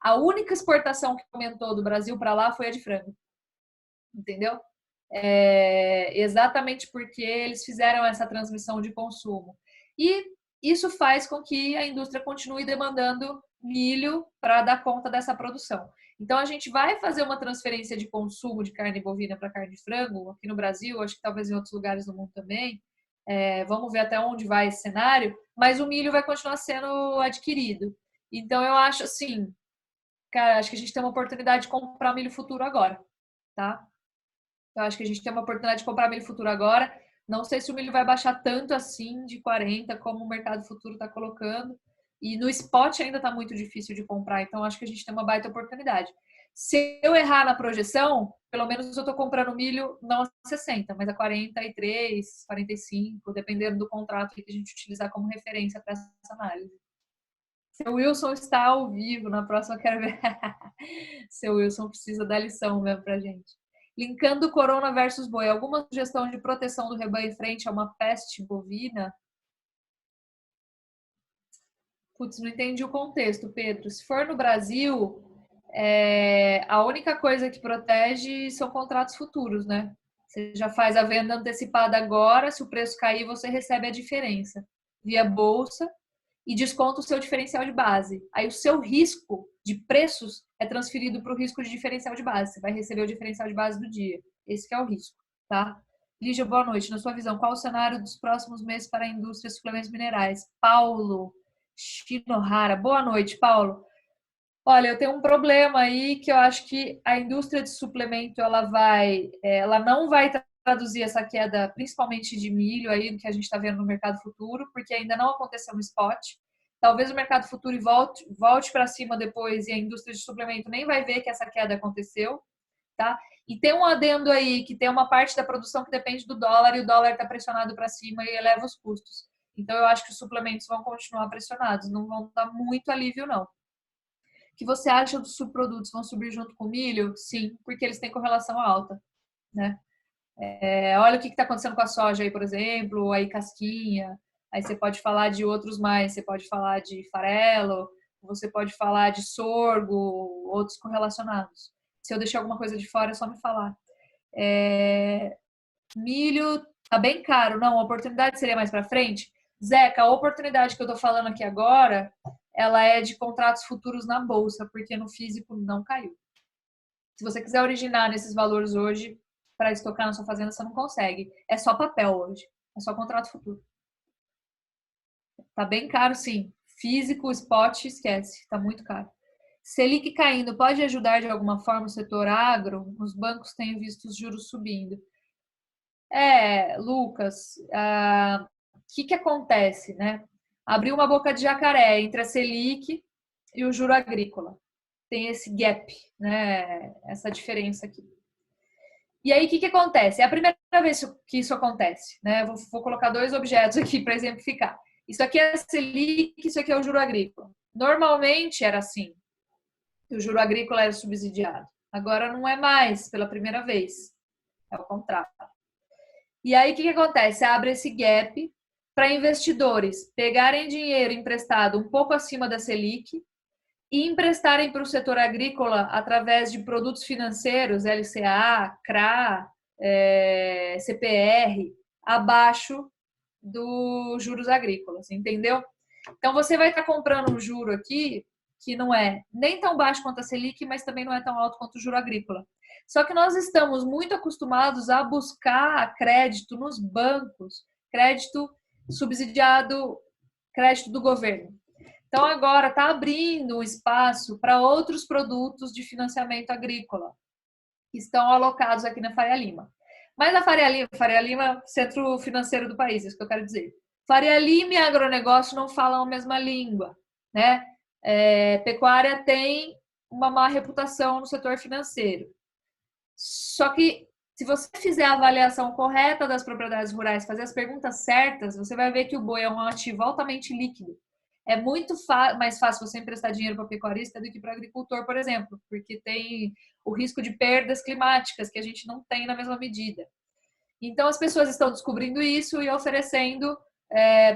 a única exportação que aumentou do Brasil para lá foi a de frango. Entendeu? Exatamente porque eles fizeram essa transmissão de consumo. E isso faz com que a indústria continue demandando milho para dar conta dessa produção. Então, a gente vai fazer uma transferência de consumo de carne bovina para carne de frango aqui no Brasil, acho que talvez em outros lugares do mundo também. Vamos ver até onde vai esse cenário, mas o milho vai continuar sendo adquirido. Então, eu acho assim, cara, acho que a gente tem uma oportunidade de comprar milho futuro agora, tá? Eu acho que a gente tem uma oportunidade de comprar milho futuro agora. Não sei se o milho vai baixar tanto assim de 40 como o mercado futuro está colocando. E no spot ainda está muito difícil de comprar. Então, acho que a gente tem uma baita oportunidade. Se eu errar na projeção, pelo menos eu estou comprando milho não a 60, mas a 43, 45, dependendo do contrato que a gente utilizar como referência para essa análise. Seu Wilson está ao vivo. Na próxima eu quero ver. Seu Wilson precisa dar lição mesmo para a gente. Linkando corona versus boi, alguma sugestão de proteção do rebanho em frente a uma peste bovina? Putz, não entendi o contexto, Pedro. Se for no Brasil, a única coisa que protege são contratos futuros, né? Você já faz a venda antecipada agora, se o preço cair, você recebe a diferença via bolsa e desconta o seu diferencial de base. Aí o seu risco de preços é transferido para o risco de diferencial de base. Você vai receber o diferencial de base do dia. Esse que é o risco, tá? Lígia, boa noite. Na sua visão, qual o cenário dos próximos meses para a indústria de suplementos minerais? Paulo Shinohara. Boa noite, Paulo. Olha, eu tenho um problema aí que eu acho que a indústria de suplemento ela não vai traduzir essa queda, principalmente de milho aí que a gente está vendo no mercado futuro, porque ainda não aconteceu no spot. Talvez o mercado futuro volte para cima depois e a indústria de suplemento nem vai ver que essa queda aconteceu, tá? E tem um adendo aí que tem uma parte da produção que depende do dólar e o dólar está pressionado para cima e eleva os custos. Então eu acho que os suplementos vão continuar pressionados, não vão dar muito alívio não. O que você acha dos subprodutos? Vão subir junto com o milho? Sim, porque eles têm correlação alta, né? Olha o que está acontecendo com a soja aí, por exemplo, aí casquinha, aí você pode falar de outros mais, você pode falar de farelo, você pode falar de sorgo, outros correlacionados. Se eu deixar alguma coisa de fora, é só me falar. Milho tá bem caro. Não, a oportunidade seria mais para frente. Zeca, a oportunidade que eu tô falando aqui agora, ela é de contratos futuros na bolsa, porque no físico não caiu. Se você quiser originar nesses valores hoje para estocar na sua fazenda, você não consegue. É só papel hoje. É só contrato futuro. Tá bem caro, sim. Físico, spot, esquece. Tá muito caro. Selic caindo pode ajudar de alguma forma o setor agro? Os bancos têm visto os juros subindo. Lucas, o que acontece, né? Abriu uma boca de jacaré entre a Selic e o juro agrícola. Tem esse gap, né? Essa diferença aqui. E aí, o que acontece? É a primeira vez que isso acontece, né? Vou colocar 2 objetos aqui para exemplificar. Isso aqui é a Selic, isso aqui é o juro agrícola. Normalmente era assim, o juro agrícola era subsidiado. Agora não é mais, pela primeira vez. É o contrário. E aí, o que acontece? Abre esse gap para investidores pegarem dinheiro emprestado um pouco acima da Selic e emprestarem para o setor agrícola através de produtos financeiros, LCA, CRA, CPR, abaixo dos juros agrícolas, entendeu? Então, você vai estar comprando um juro aqui que não é nem tão baixo quanto a Selic, mas também não é tão alto quanto o juro agrícola. Só que nós estamos muito acostumados a buscar crédito nos bancos, crédito subsidiado, crédito do governo. Então, agora está abrindo um espaço para outros produtos de financiamento agrícola que estão alocados aqui na Faria Lima. Mas a Faria Lima, centro financeiro do país, é isso que eu quero dizer. Faria Lima e agronegócio não falam a mesma língua, né? Pecuária tem uma má reputação no setor financeiro. Só que, se você fizer a avaliação correta das propriedades rurais, fazer as perguntas certas, você vai ver que o boi é um ativo altamente líquido. É muito mais fácil você emprestar dinheiro para pecuarista do que para agricultor, por exemplo, porque tem o risco de perdas climáticas que a gente não tem na mesma medida. Então, as pessoas estão descobrindo isso e oferecendo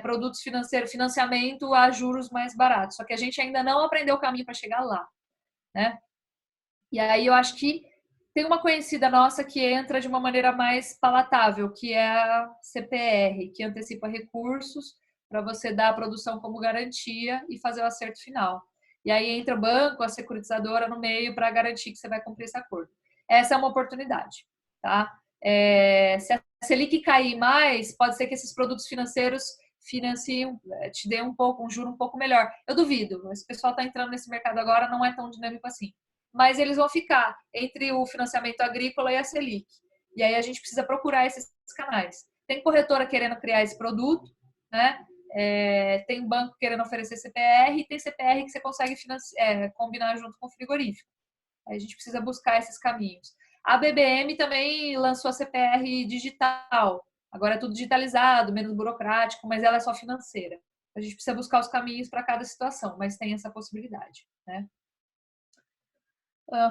produtos financeiros, financiamento a juros mais baratos. Só que a gente ainda não aprendeu o caminho para chegar lá, né? E aí eu acho que tem uma conhecida nossa que entra de uma maneira mais palatável, que é a CPR, que antecipa recursos para você dar a produção como garantia e fazer o acerto final. E aí entra o banco, a securitizadora no meio para garantir que você vai cumprir esse acordo. Essa é uma oportunidade, tá? Se a Selic cair mais, pode ser que esses produtos financeiros financiem, te dê um juro um pouco melhor. Eu duvido. Esse pessoal está entrando nesse mercado agora, não é tão dinâmico assim. Mas eles vão ficar entre o financiamento agrícola e a Selic. E aí a gente precisa procurar esses canais. Tem corretora querendo criar esse produto, né? Tem banco querendo oferecer CPR e tem CPR que você consegue combinar junto com o frigorífico. Aí a gente precisa buscar esses caminhos. A BBM também lançou a CPR digital. Agora é tudo digitalizado, menos burocrático, mas ela é só financeira. A gente precisa buscar os caminhos para cada situação, mas tem essa possibilidade, né?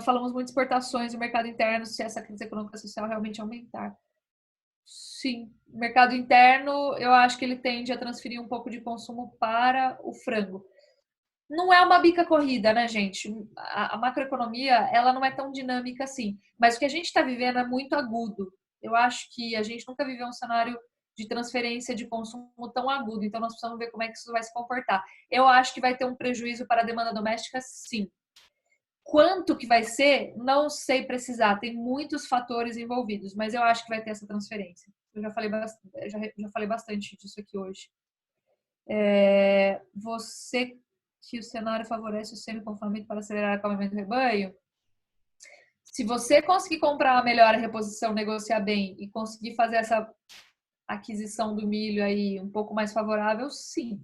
Falamos muito de exportações no mercado interno, se essa crise econômica e social realmente aumentar. Sim, o mercado interno, eu acho que ele tende a transferir um pouco de consumo para o frango. Não é uma bica corrida, né, gente? A macroeconomia, ela não é tão dinâmica assim. Mas o que a gente está vivendo é muito agudo. Eu acho que a gente nunca viveu um cenário de transferência de consumo tão agudo. Então, nós precisamos ver como é que isso vai se comportar. Eu acho que vai ter um prejuízo para a demanda doméstica, sim. Quanto que vai ser? Não sei precisar. Tem muitos fatores envolvidos, mas eu acho que vai ter essa transferência. Eu já falei bastante disso aqui hoje. Você que o cenário favorece o semi-confinamento para acelerar o acalmamento do rebanho? Se você conseguir comprar a melhor reposição, negociar bem e conseguir fazer essa aquisição do milho aí um pouco mais favorável, sim.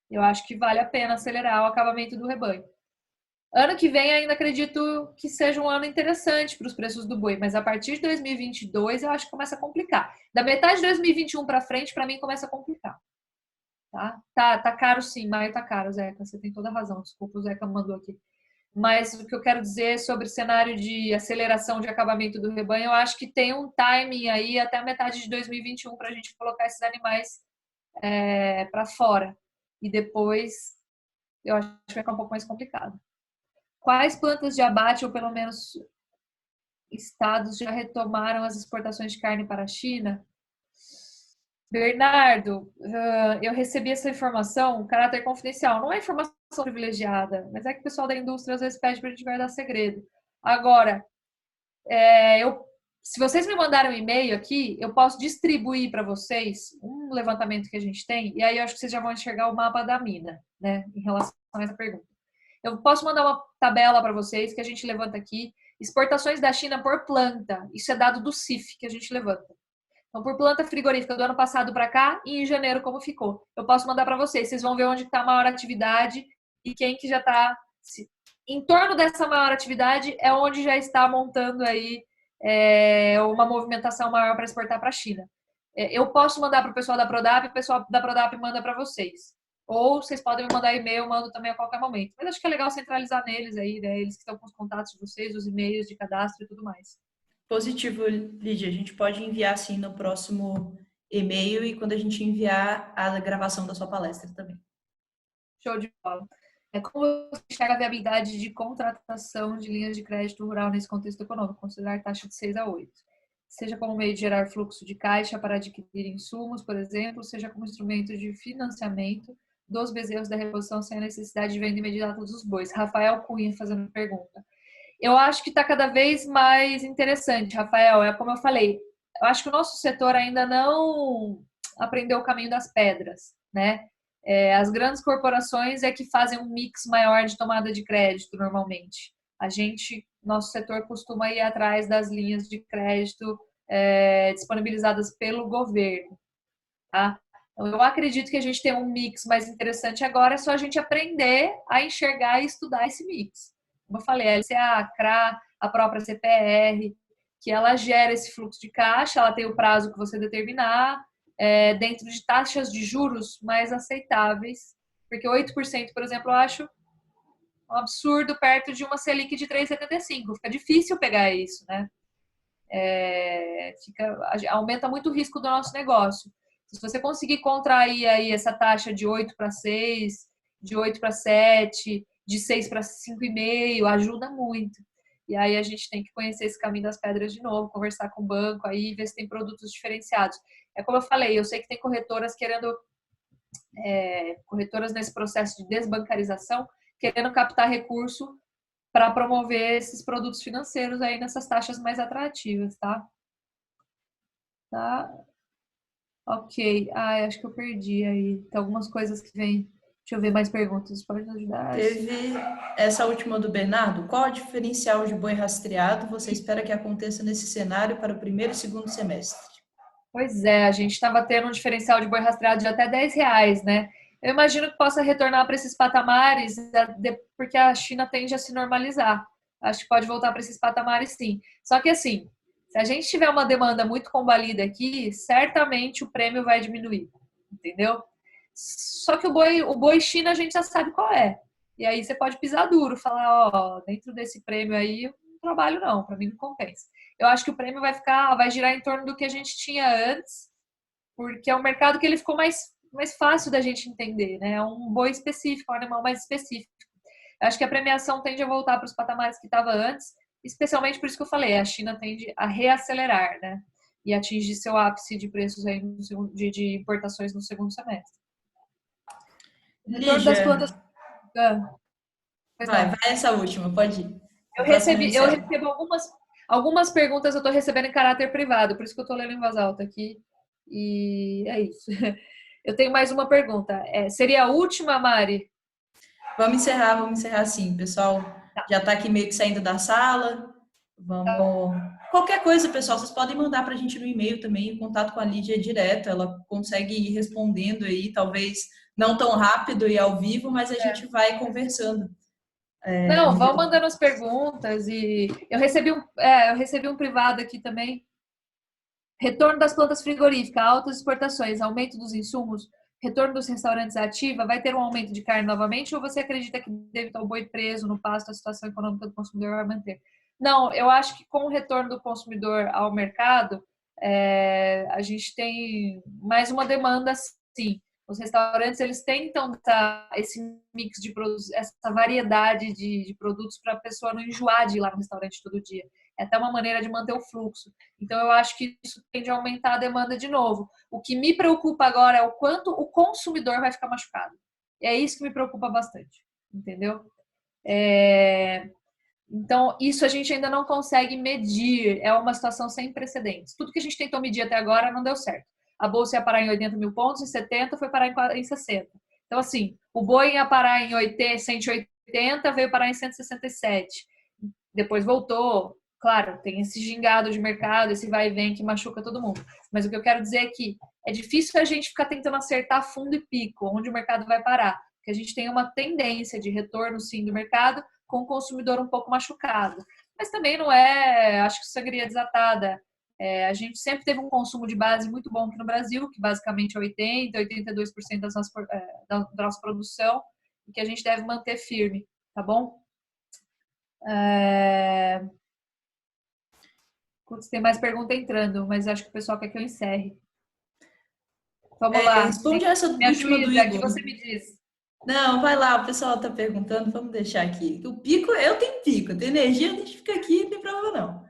Eu acho que vale a pena acelerar o acabamento do rebanho. Ano que vem ainda acredito que seja um ano interessante para os preços do boi, mas a partir de 2022 eu acho que começa a complicar. Da metade de 2021 para frente, para mim, começa a complicar. Tá caro sim, maio tá caro, Zeca, você tem toda a razão, desculpa, o Zeca mandou aqui. Mas o que eu quero dizer sobre o cenário de aceleração de acabamento do rebanho, eu acho que tem um timing aí até a metade de 2021 para a gente colocar esses animais para fora. E depois eu acho que vai ficar um pouco mais complicado. Quais plantas de abate, ou pelo menos estados já retomaram as exportações de carne para a China? Bernardo, eu recebi essa informação, caráter confidencial. Não é informação privilegiada, mas é que o pessoal da indústria às vezes pede para a gente guardar segredo. Agora, se vocês me mandarem um e-mail aqui, eu posso distribuir para vocês um levantamento que a gente tem, e aí eu acho que vocês já vão enxergar o mapa da mina, né, em relação a essa pergunta. Eu posso mandar uma tabela para vocês que a gente levanta aqui. Exportações da China por planta. Isso é dado do CIF que a gente levanta. Então, por planta frigorífica do ano passado para cá e em janeiro como ficou. Eu posso mandar para vocês. Vocês vão ver onde está a maior atividade e quem que já está... Em torno dessa maior atividade é onde já está montando aí uma movimentação maior para exportar para a China. Eu posso mandar para o pessoal da Prodap, o pessoal da Prodap manda para vocês. Ou vocês podem me mandar e-mail, eu mando também a qualquer momento. Mas acho que é legal centralizar neles aí, né? Eles que estão com os contatos de vocês, os e-mails de cadastro e tudo mais. Positivo, Lídia. A gente pode enviar, sim, no próximo e-mail e quando a gente enviar a gravação da sua palestra também. Show de bola. Como você enxerga a viabilidade de contratação de linhas de crédito rural nesse contexto econômico, considerar taxa de 6 a 8? Seja como meio de gerar fluxo de caixa para adquirir insumos, por exemplo, seja como instrumento de financiamento dos bezerros da reposição sem a necessidade de venda imediata dos bois. Rafael Cunha fazendo pergunta. Eu acho que está cada vez mais interessante, Rafael. É como eu falei, eu acho que o nosso setor ainda não aprendeu o caminho das pedras, né? As grandes corporações é que fazem um mix maior de tomada de crédito normalmente. Nosso setor costuma ir atrás das linhas de crédito disponibilizadas pelo governo, tá? Então, eu acredito que a gente tem um mix mais interessante agora, é só a gente aprender a enxergar e estudar esse mix. Como eu falei, a LCA, a CRA, a própria CPR, que ela gera esse fluxo de caixa, ela tem o prazo que você determinar, dentro de taxas de juros mais aceitáveis, porque 8%, por exemplo, eu acho um absurdo perto de uma Selic de 3,75. Fica difícil pegar isso, né? Aumenta muito o risco do nosso negócio. Se você conseguir contrair aí essa taxa de 8 para 6, de 8 para 7, de 6 para 5,5, ajuda muito. E aí a gente tem que conhecer esse caminho das pedras de novo, conversar com o banco aí, ver se tem produtos diferenciados. É como eu falei, eu sei que tem corretoras corretoras nesse processo de desbancarização, querendo captar recurso para promover esses produtos financeiros aí nessas taxas mais atrativas, tá? Tá? Ok. Acho que eu perdi aí. Tem algumas coisas que vêm. Deixa eu ver mais perguntas. Pode nos ajudar? Teve essa última do Bernardo. Qual o diferencial de boi rastreado você espera que aconteça nesse cenário para o primeiro e segundo semestre? Pois é, a gente estava tendo um diferencial de boi rastreado de até R$10, né? Eu imagino que possa retornar para esses patamares, porque a China tende a se normalizar. Acho que pode voltar para esses patamares, sim. Só que, assim, se a gente tiver uma demanda muito combalida aqui, certamente o prêmio vai diminuir, entendeu? Só que o boi China a gente já sabe qual é. E aí você pode pisar duro, falar, dentro desse prêmio aí, eu não trabalho não, para mim não compensa. Eu acho que o prêmio vai girar em torno do que a gente tinha antes, porque é um mercado que ele ficou mais fácil da gente entender, né? É um boi específico, um animal mais específico. Eu acho que a premiação tende a voltar para os patamares que estava antes, especialmente por isso que eu falei, a China tende a reacelerar, né? E atingir seu ápice de preços aí de importações no segundo semestre. Lígia, das plantas... vai essa última, pode ir. Eu recebo algumas perguntas, eu estou recebendo em caráter privado, por isso que eu estou lendo em voz alta aqui. E é isso. Eu tenho mais uma pergunta. Seria a última, Mari? Vamos encerrar sim, pessoal. Já está aqui meio que saindo da sala. Vamos. Qualquer coisa, pessoal, vocês podem mandar para a gente no e-mail também. O contato com a Lídia é direto, ela consegue ir respondendo aí, talvez não tão rápido e ao vivo, mas a gente vai conversando. Não, vão mandando as perguntas e eu recebi um privado aqui também. Retorno das plantas frigoríficas, altas exportações, aumento dos insumos, retorno dos restaurantes ativa, vai ter um aumento de carne novamente ou você acredita que deve estar o boi preso no pasto, a situação econômica do consumidor vai manter? Não, eu acho que com o retorno do consumidor ao mercado, a gente tem mais uma demanda, sim. Os restaurantes, eles tentam dar esse mix de produtos, essa variedade de produtos para a pessoa não enjoar de ir lá no restaurante todo dia. É até uma maneira de manter o fluxo. Então, eu acho que isso tende a aumentar a demanda de novo. O que me preocupa agora é o quanto o consumidor vai ficar machucado. É isso que me preocupa bastante, entendeu? Então, isso a gente ainda não consegue medir. É uma situação sem precedentes. Tudo que a gente tentou medir até agora não deu certo. A bolsa ia parar em 80 mil pontos, em 70 foi parar em 60. Então, assim, o boi ia parar em 180, veio parar em 167. Depois voltou. Claro, tem esse gingado de mercado, esse vai e vem que machuca todo mundo. Mas o que eu quero dizer é que é difícil a gente ficar tentando acertar fundo e pico, onde o mercado vai parar. Porque a gente tem uma tendência de retorno, sim, do mercado, com o consumidor um pouco machucado. Mas também não é, acho que sangria desatada. A gente sempre teve um consumo de base muito bom aqui no Brasil, que basicamente é 82% da nossa produção, e que a gente deve manter firme, tá bom? Tem mais pergunta entrando, mas acho que o pessoal quer que eu encerre. Vamos lá. Responde essa última do Igor. Igor. Que você me diz. Não, vai lá, o pessoal está perguntando, vamos deixar aqui. O pico, eu tenho pico, eu tenho energia, a gente fica aqui, não tem problema não.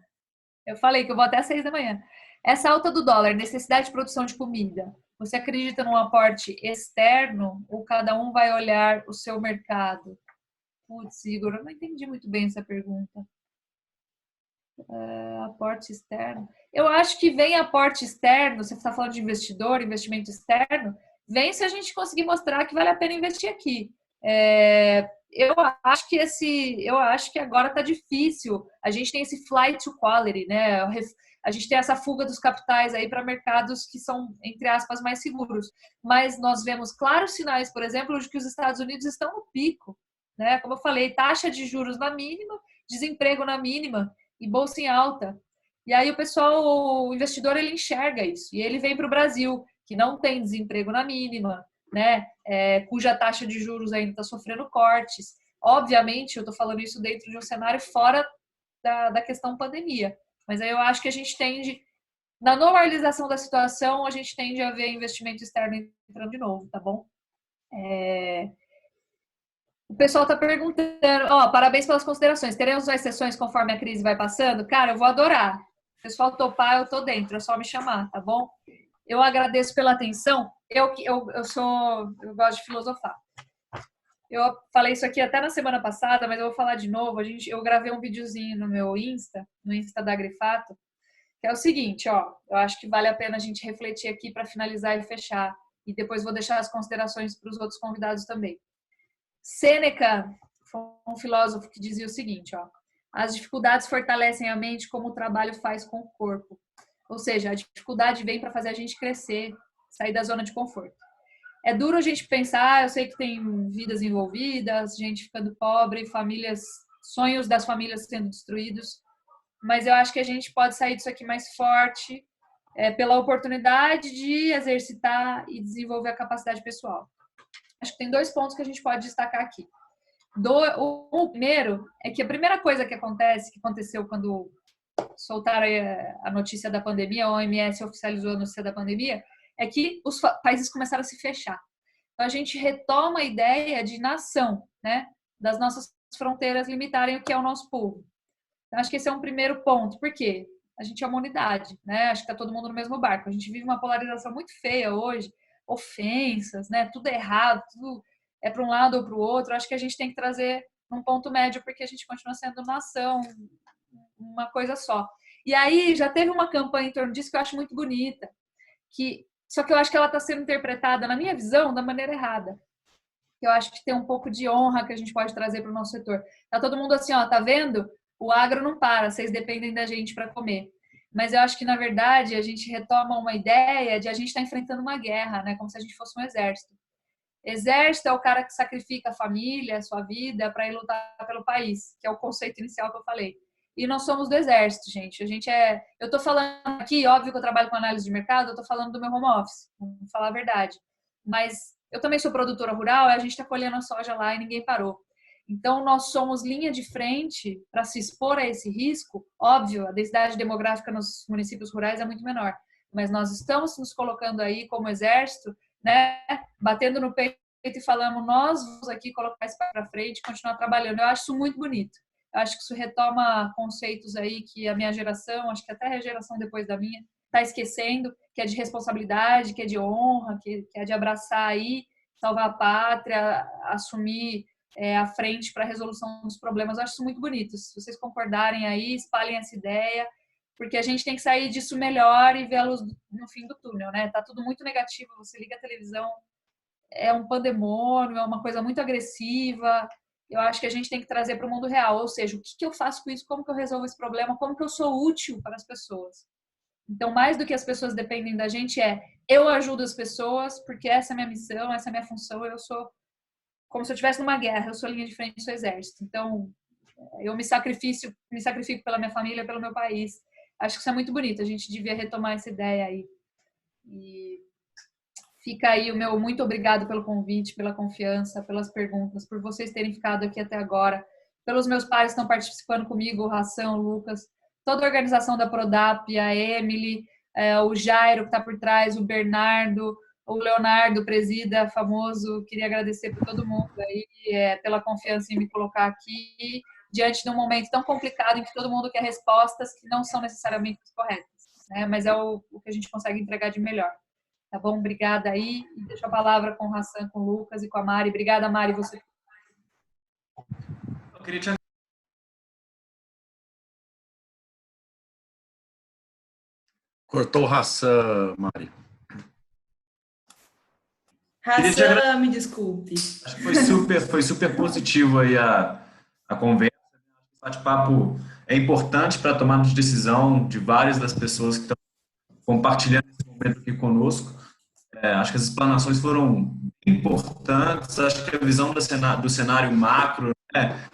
Eu falei que eu vou até 6 da manhã. Essa alta do dólar, necessidade de produção de comida, você acredita num aporte externo ou cada um vai olhar o seu mercado? Putz, Igor, eu não entendi muito bem essa pergunta. Aporte externo. Eu acho que vem aporte externo, você está falando de investidor, investimento externo, vem se a gente conseguir mostrar que vale a pena investir aqui. Eu acho que agora está difícil. A gente tem esse flight to quality, né? A gente tem essa fuga dos capitais aí para mercados que são, entre aspas, mais seguros. Mas nós vemos claros sinais, por exemplo, de que os Estados Unidos estão no pico, né? Como eu falei, taxa de juros na mínima, desemprego na mínima e bolsa em alta. E aí o pessoal, o investidor, ele enxerga isso. E ele vem para o Brasil, que não tem desemprego na mínima, né? Cuja taxa de juros ainda está sofrendo cortes. Obviamente, eu estou falando isso dentro de um cenário fora da questão pandemia. Mas aí eu acho que a gente tende, na normalização da situação, a gente tende a ver investimento externo entrando de novo, tá bom? O pessoal está perguntando, parabéns pelas considerações. Teremos mais sessões conforme a crise vai passando? Cara, eu vou adorar. Se o pessoal topar, eu tô dentro, é só me chamar, tá bom? Eu agradeço pela atenção. Eu gosto de filosofar. Eu falei isso aqui até na semana passada, mas eu vou falar de novo. Eu gravei um videozinho no meu Insta, no Insta da Grifato, que é o seguinte, eu acho que vale a pena a gente refletir aqui para finalizar e fechar. E depois vou deixar as considerações para os outros convidados também. Sêneca foi um filósofo que dizia o seguinte, as dificuldades fortalecem a mente como o trabalho faz com o corpo. Ou seja, a dificuldade vem para fazer a gente crescer, sair da zona de conforto. É duro a gente pensar, eu sei que tem vidas envolvidas, gente ficando pobre, sonhos das famílias sendo destruídos, mas eu acho que a gente pode sair disso aqui mais forte, pela oportunidade de exercitar e desenvolver a capacidade pessoal. Acho que tem 2 pontos que a gente pode destacar aqui. O primeiro é que a primeira coisa que aconteceu quando soltaram a notícia da pandemia, a OMS oficializou a notícia da pandemia, é que os países começaram a se fechar. Então, a gente retoma a ideia de nação, né? Das nossas fronteiras limitarem o que é o nosso povo. Então, acho que esse é um primeiro ponto. Por quê? A gente é uma unidade, né? Acho que está todo mundo no mesmo barco. A gente vive uma polarização muito feia hoje, ofensas, né? Tudo errado, tudo é para um lado ou para o outro. Acho que a gente tem que trazer um ponto médio, porque a gente continua sendo nação, uma coisa só. E aí já teve uma campanha em torno disso que eu acho muito bonita, só que eu acho que ela está sendo interpretada, na minha visão, da maneira errada. Eu acho que tem um pouco de honra que a gente pode trazer para o nosso setor. Tá todo mundo assim, tá vendo? O agro não para, vocês dependem da gente para comer. Mas eu acho que, na verdade, a gente retoma uma ideia de a gente estar enfrentando uma guerra, né? Como se a gente fosse um exército. Exército é o cara que sacrifica a família, a sua vida, para ir lutar pelo país, que é o conceito inicial que eu falei. E nós somos do exército, gente. Eu estou falando aqui, óbvio que eu trabalho com análise de mercado, eu estou falando do meu home office, vamos falar a verdade. Mas eu também sou produtora rural e a gente está colhendo a soja lá e ninguém parou. Então, nós somos linha de frente para se expor a esse risco. Óbvio, a densidade demográfica nos municípios rurais é muito menor, mas nós estamos nos colocando aí como exército, né, batendo no peito e falando, nós vamos aqui colocar isso para frente e continuar trabalhando. Eu acho isso muito bonito. Eu acho que isso retoma conceitos aí que a minha geração, acho que até a geração depois da minha, está esquecendo, que é de responsabilidade, que é de honra, que é de abraçar aí, salvar a pátria, assumir a frente para a resolução dos problemas. Eu acho isso muito bonito. Se vocês concordarem aí, espalhem essa ideia, porque a gente tem que sair disso melhor e ver a luz no fim do túnel, né? Tá tudo muito negativo, você liga a televisão, é um pandemônio, é uma coisa muito agressiva. Eu acho que a gente tem que trazer para o mundo real, ou seja, o que eu faço com isso, como que eu resolvo esse problema, como que eu sou útil para as pessoas. Então, mais do que as pessoas dependem da gente, eu ajudo as pessoas, porque essa é a minha missão, essa é a minha função, eu sou como se eu estivesse numa guerra, eu sou linha de frente, sou exército. Então, eu me sacrifico pela minha família, pelo meu país. Acho que isso é muito bonito, a gente devia retomar essa ideia aí. E fica aí o meu muito obrigado pelo convite, pela confiança, pelas perguntas, por vocês terem ficado aqui até agora, pelos meus pais que estão participando comigo, o Ração, o Lucas, toda a organização da Prodap, a Emily, o Jairo que está por trás, o Bernardo, o Leonardo, presida, famoso. Queria agradecer por todo mundo aí, pela confiança em me colocar aqui, diante de um momento tão complicado em que todo mundo quer respostas que não são necessariamente corretas, né? Mas é o que a gente consegue entregar de melhor. Tá bom? Obrigada aí. E deixo a palavra com o Hassan, com o Lucas e com a Mari. Obrigada, Mari. Você. Eu queria te... Cortou o Hassan, Mari. Hassan, me desculpe. Acho que foi super positivo aí a conversa. O bate-papo é importante para a tomada de decisão de várias das pessoas que estão compartilhando esse momento aqui conosco. Acho que as explanações foram importantes. Acho que a visão do cenário macro, né,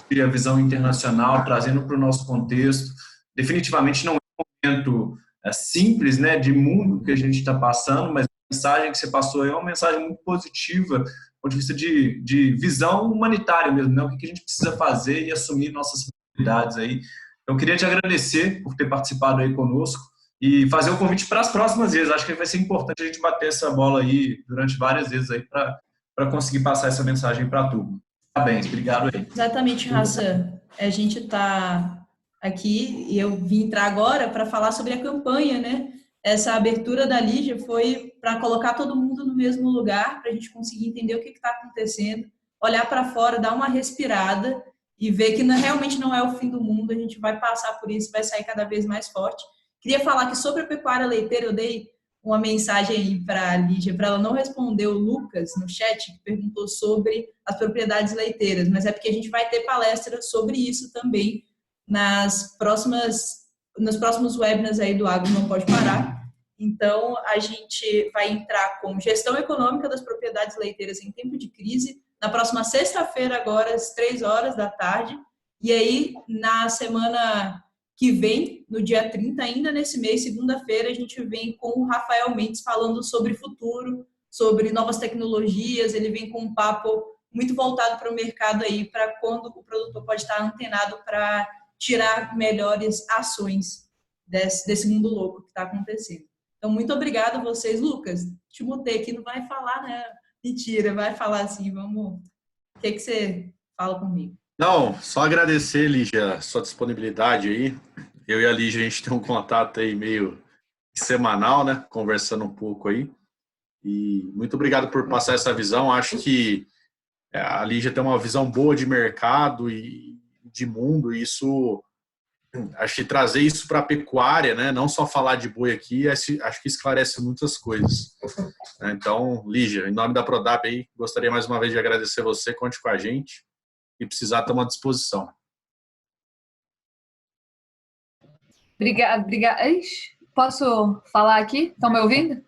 e a visão internacional, trazendo para o nosso contexto, definitivamente não é um momento simples, né, de mundo que a gente está passando, mas a mensagem que você passou é uma mensagem muito positiva, do ponto de vista de visão humanitária mesmo, né, o que a gente precisa fazer e assumir nossas responsabilidades aí. Eu queria te agradecer por ter participado aí conosco e fazer o convite para as próximas vezes. Acho que vai ser importante a gente bater essa bola aí durante várias vezes aí para conseguir passar essa mensagem para a turma. Parabéns, obrigado aí. Exatamente, Hassan. A gente está aqui e eu vim entrar agora para falar sobre a campanha, né? Essa abertura da Lígia foi para colocar todo mundo no mesmo lugar, para a gente conseguir entender o que está acontecendo, olhar para fora, dar uma respirada e ver que realmente não é o fim do mundo, a gente vai passar por isso, vai sair cada vez mais forte. Queria falar que sobre a pecuária leiteira, eu dei uma mensagem aí para a Lígia, para ela não responder o Lucas no chat, que perguntou sobre as propriedades leiteiras, mas é porque a gente vai ter palestra sobre isso também nos próximos webinars aí do Agro Não Pode Parar. Então, a gente vai entrar com gestão econômica das propriedades leiteiras em tempo de crise, na próxima sexta-feira, agora, às 15h, e aí, na semana que vem, no dia 30, ainda nesse mês, segunda-feira, a gente vem com o Rafael Mendes falando sobre futuro, sobre novas tecnologias. Ele vem com um papo muito voltado para o mercado aí, para quando o produtor pode estar antenado para tirar melhores ações desse mundo louco que está acontecendo. Então, muito obrigada a vocês. Lucas, te mutei aqui, não vai falar, né? Mentira, vai falar assim, vamos... O que você fala comigo? Não, só agradecer, Lígia, a sua disponibilidade aí. Eu e a Lígia, a gente tem um contato aí meio semanal, né? Conversando um pouco aí. E muito obrigado por passar essa visão. Acho que a Lígia tem uma visão boa de mercado e de mundo. E isso, acho que trazer isso para a pecuária, né? Não só falar de boi aqui, acho que esclarece muitas coisas. Então, Lígia, em nome da Prodap aí, gostaria mais uma vez de agradecer você. Conte com a gente. E precisar, estamos à disposição. Obrigada. Posso falar aqui? Estão me ouvindo?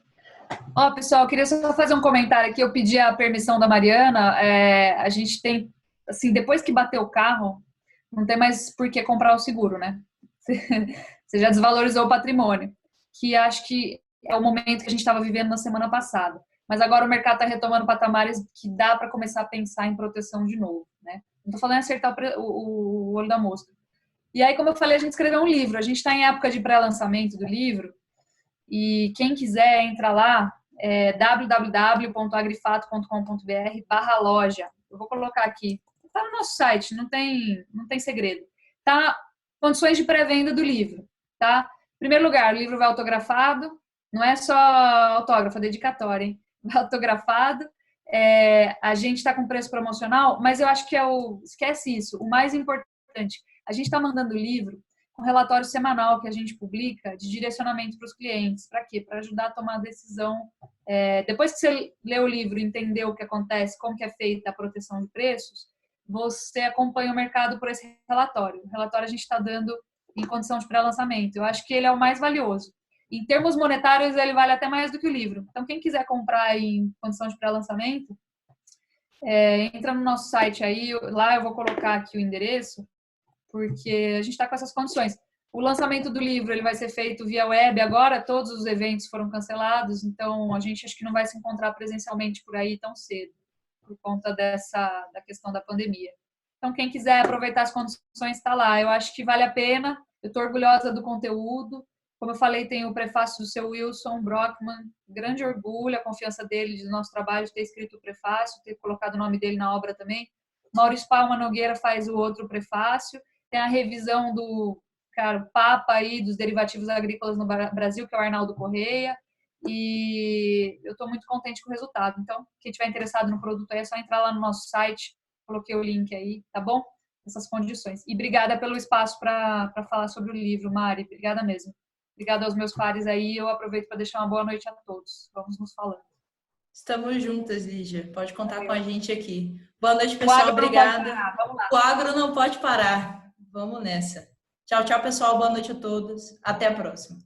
Pessoal, eu queria só fazer um comentário aqui. Eu pedi a permissão da Mariana. A gente tem, assim, depois que bater o carro, não tem mais por que comprar o seguro, né? Você já desvalorizou o patrimônio, que acho que é o momento que a gente estava vivendo na semana passada. Mas agora o mercado está retomando patamares que dá para começar a pensar em proteção de novo, né? Não estou falando em acertar o olho da mosca. E aí, como eu falei, a gente escreveu um livro. A gente está em época de pré-lançamento do livro. E quem quiser, entra lá, www.agrifato.com.br/loja. Eu vou colocar aqui Está no nosso site, não tem segredo. Tá? Condições de pré-venda do livro, tá? Em primeiro lugar, o livro vai autografado, não é só autógrafo, é dedicatório, hein? Vai autografado. A gente está com preço promocional, mas eu acho que esquece isso. O mais importante, a gente está mandando o livro com relatório semanal que a gente publica de direcionamento para os clientes. Para quê? Para ajudar a tomar a decisão. Depois que você lê o livro e entendeu o que acontece, como que é feita a proteção de preços, você acompanha o mercado por esse relatório. O relatório a gente está dando em condição de pré-lançamento. Eu acho que ele é o mais valioso. Em termos monetários, ele vale até mais do que o livro. Então, quem quiser comprar em condição de pré-lançamento, entra no nosso site aí. Lá eu vou colocar aqui o endereço, porque a gente está com essas condições. O lançamento do livro ele vai ser feito via web agora, todos os eventos foram cancelados, então a gente acho que não vai se encontrar presencialmente por aí tão cedo, por conta da questão da pandemia. Então, quem quiser aproveitar as condições, está lá. Eu acho que vale a pena, eu estou orgulhosa do conteúdo. Como eu falei, tem o prefácio do seu Wilson Brockman, grande orgulho, a confiança dele do nosso trabalho, de ter escrito o prefácio, ter colocado o nome dele na obra também. Maurício Palma Nogueira faz o outro prefácio. Tem a revisão do o Papa aí dos derivativos agrícolas no Brasil, que é o Arnaldo Correia. E eu estou muito contente com o resultado. Então, quem estiver interessado no produto aí, é só entrar lá no nosso site. Coloquei o link aí, tá bom? Essas condições. E obrigada pelo espaço para falar sobre o livro, Mari. Obrigada mesmo. Obrigada aos meus pares aí. Eu aproveito para deixar uma boa noite a todos. Vamos nos falando. Estamos juntas, Lígia. Pode contar com a gente aqui. Boa noite, pessoal. Obrigada. O agro não pode parar. Vamos nessa. Tchau, tchau, pessoal. Boa noite a todos. Até a próxima.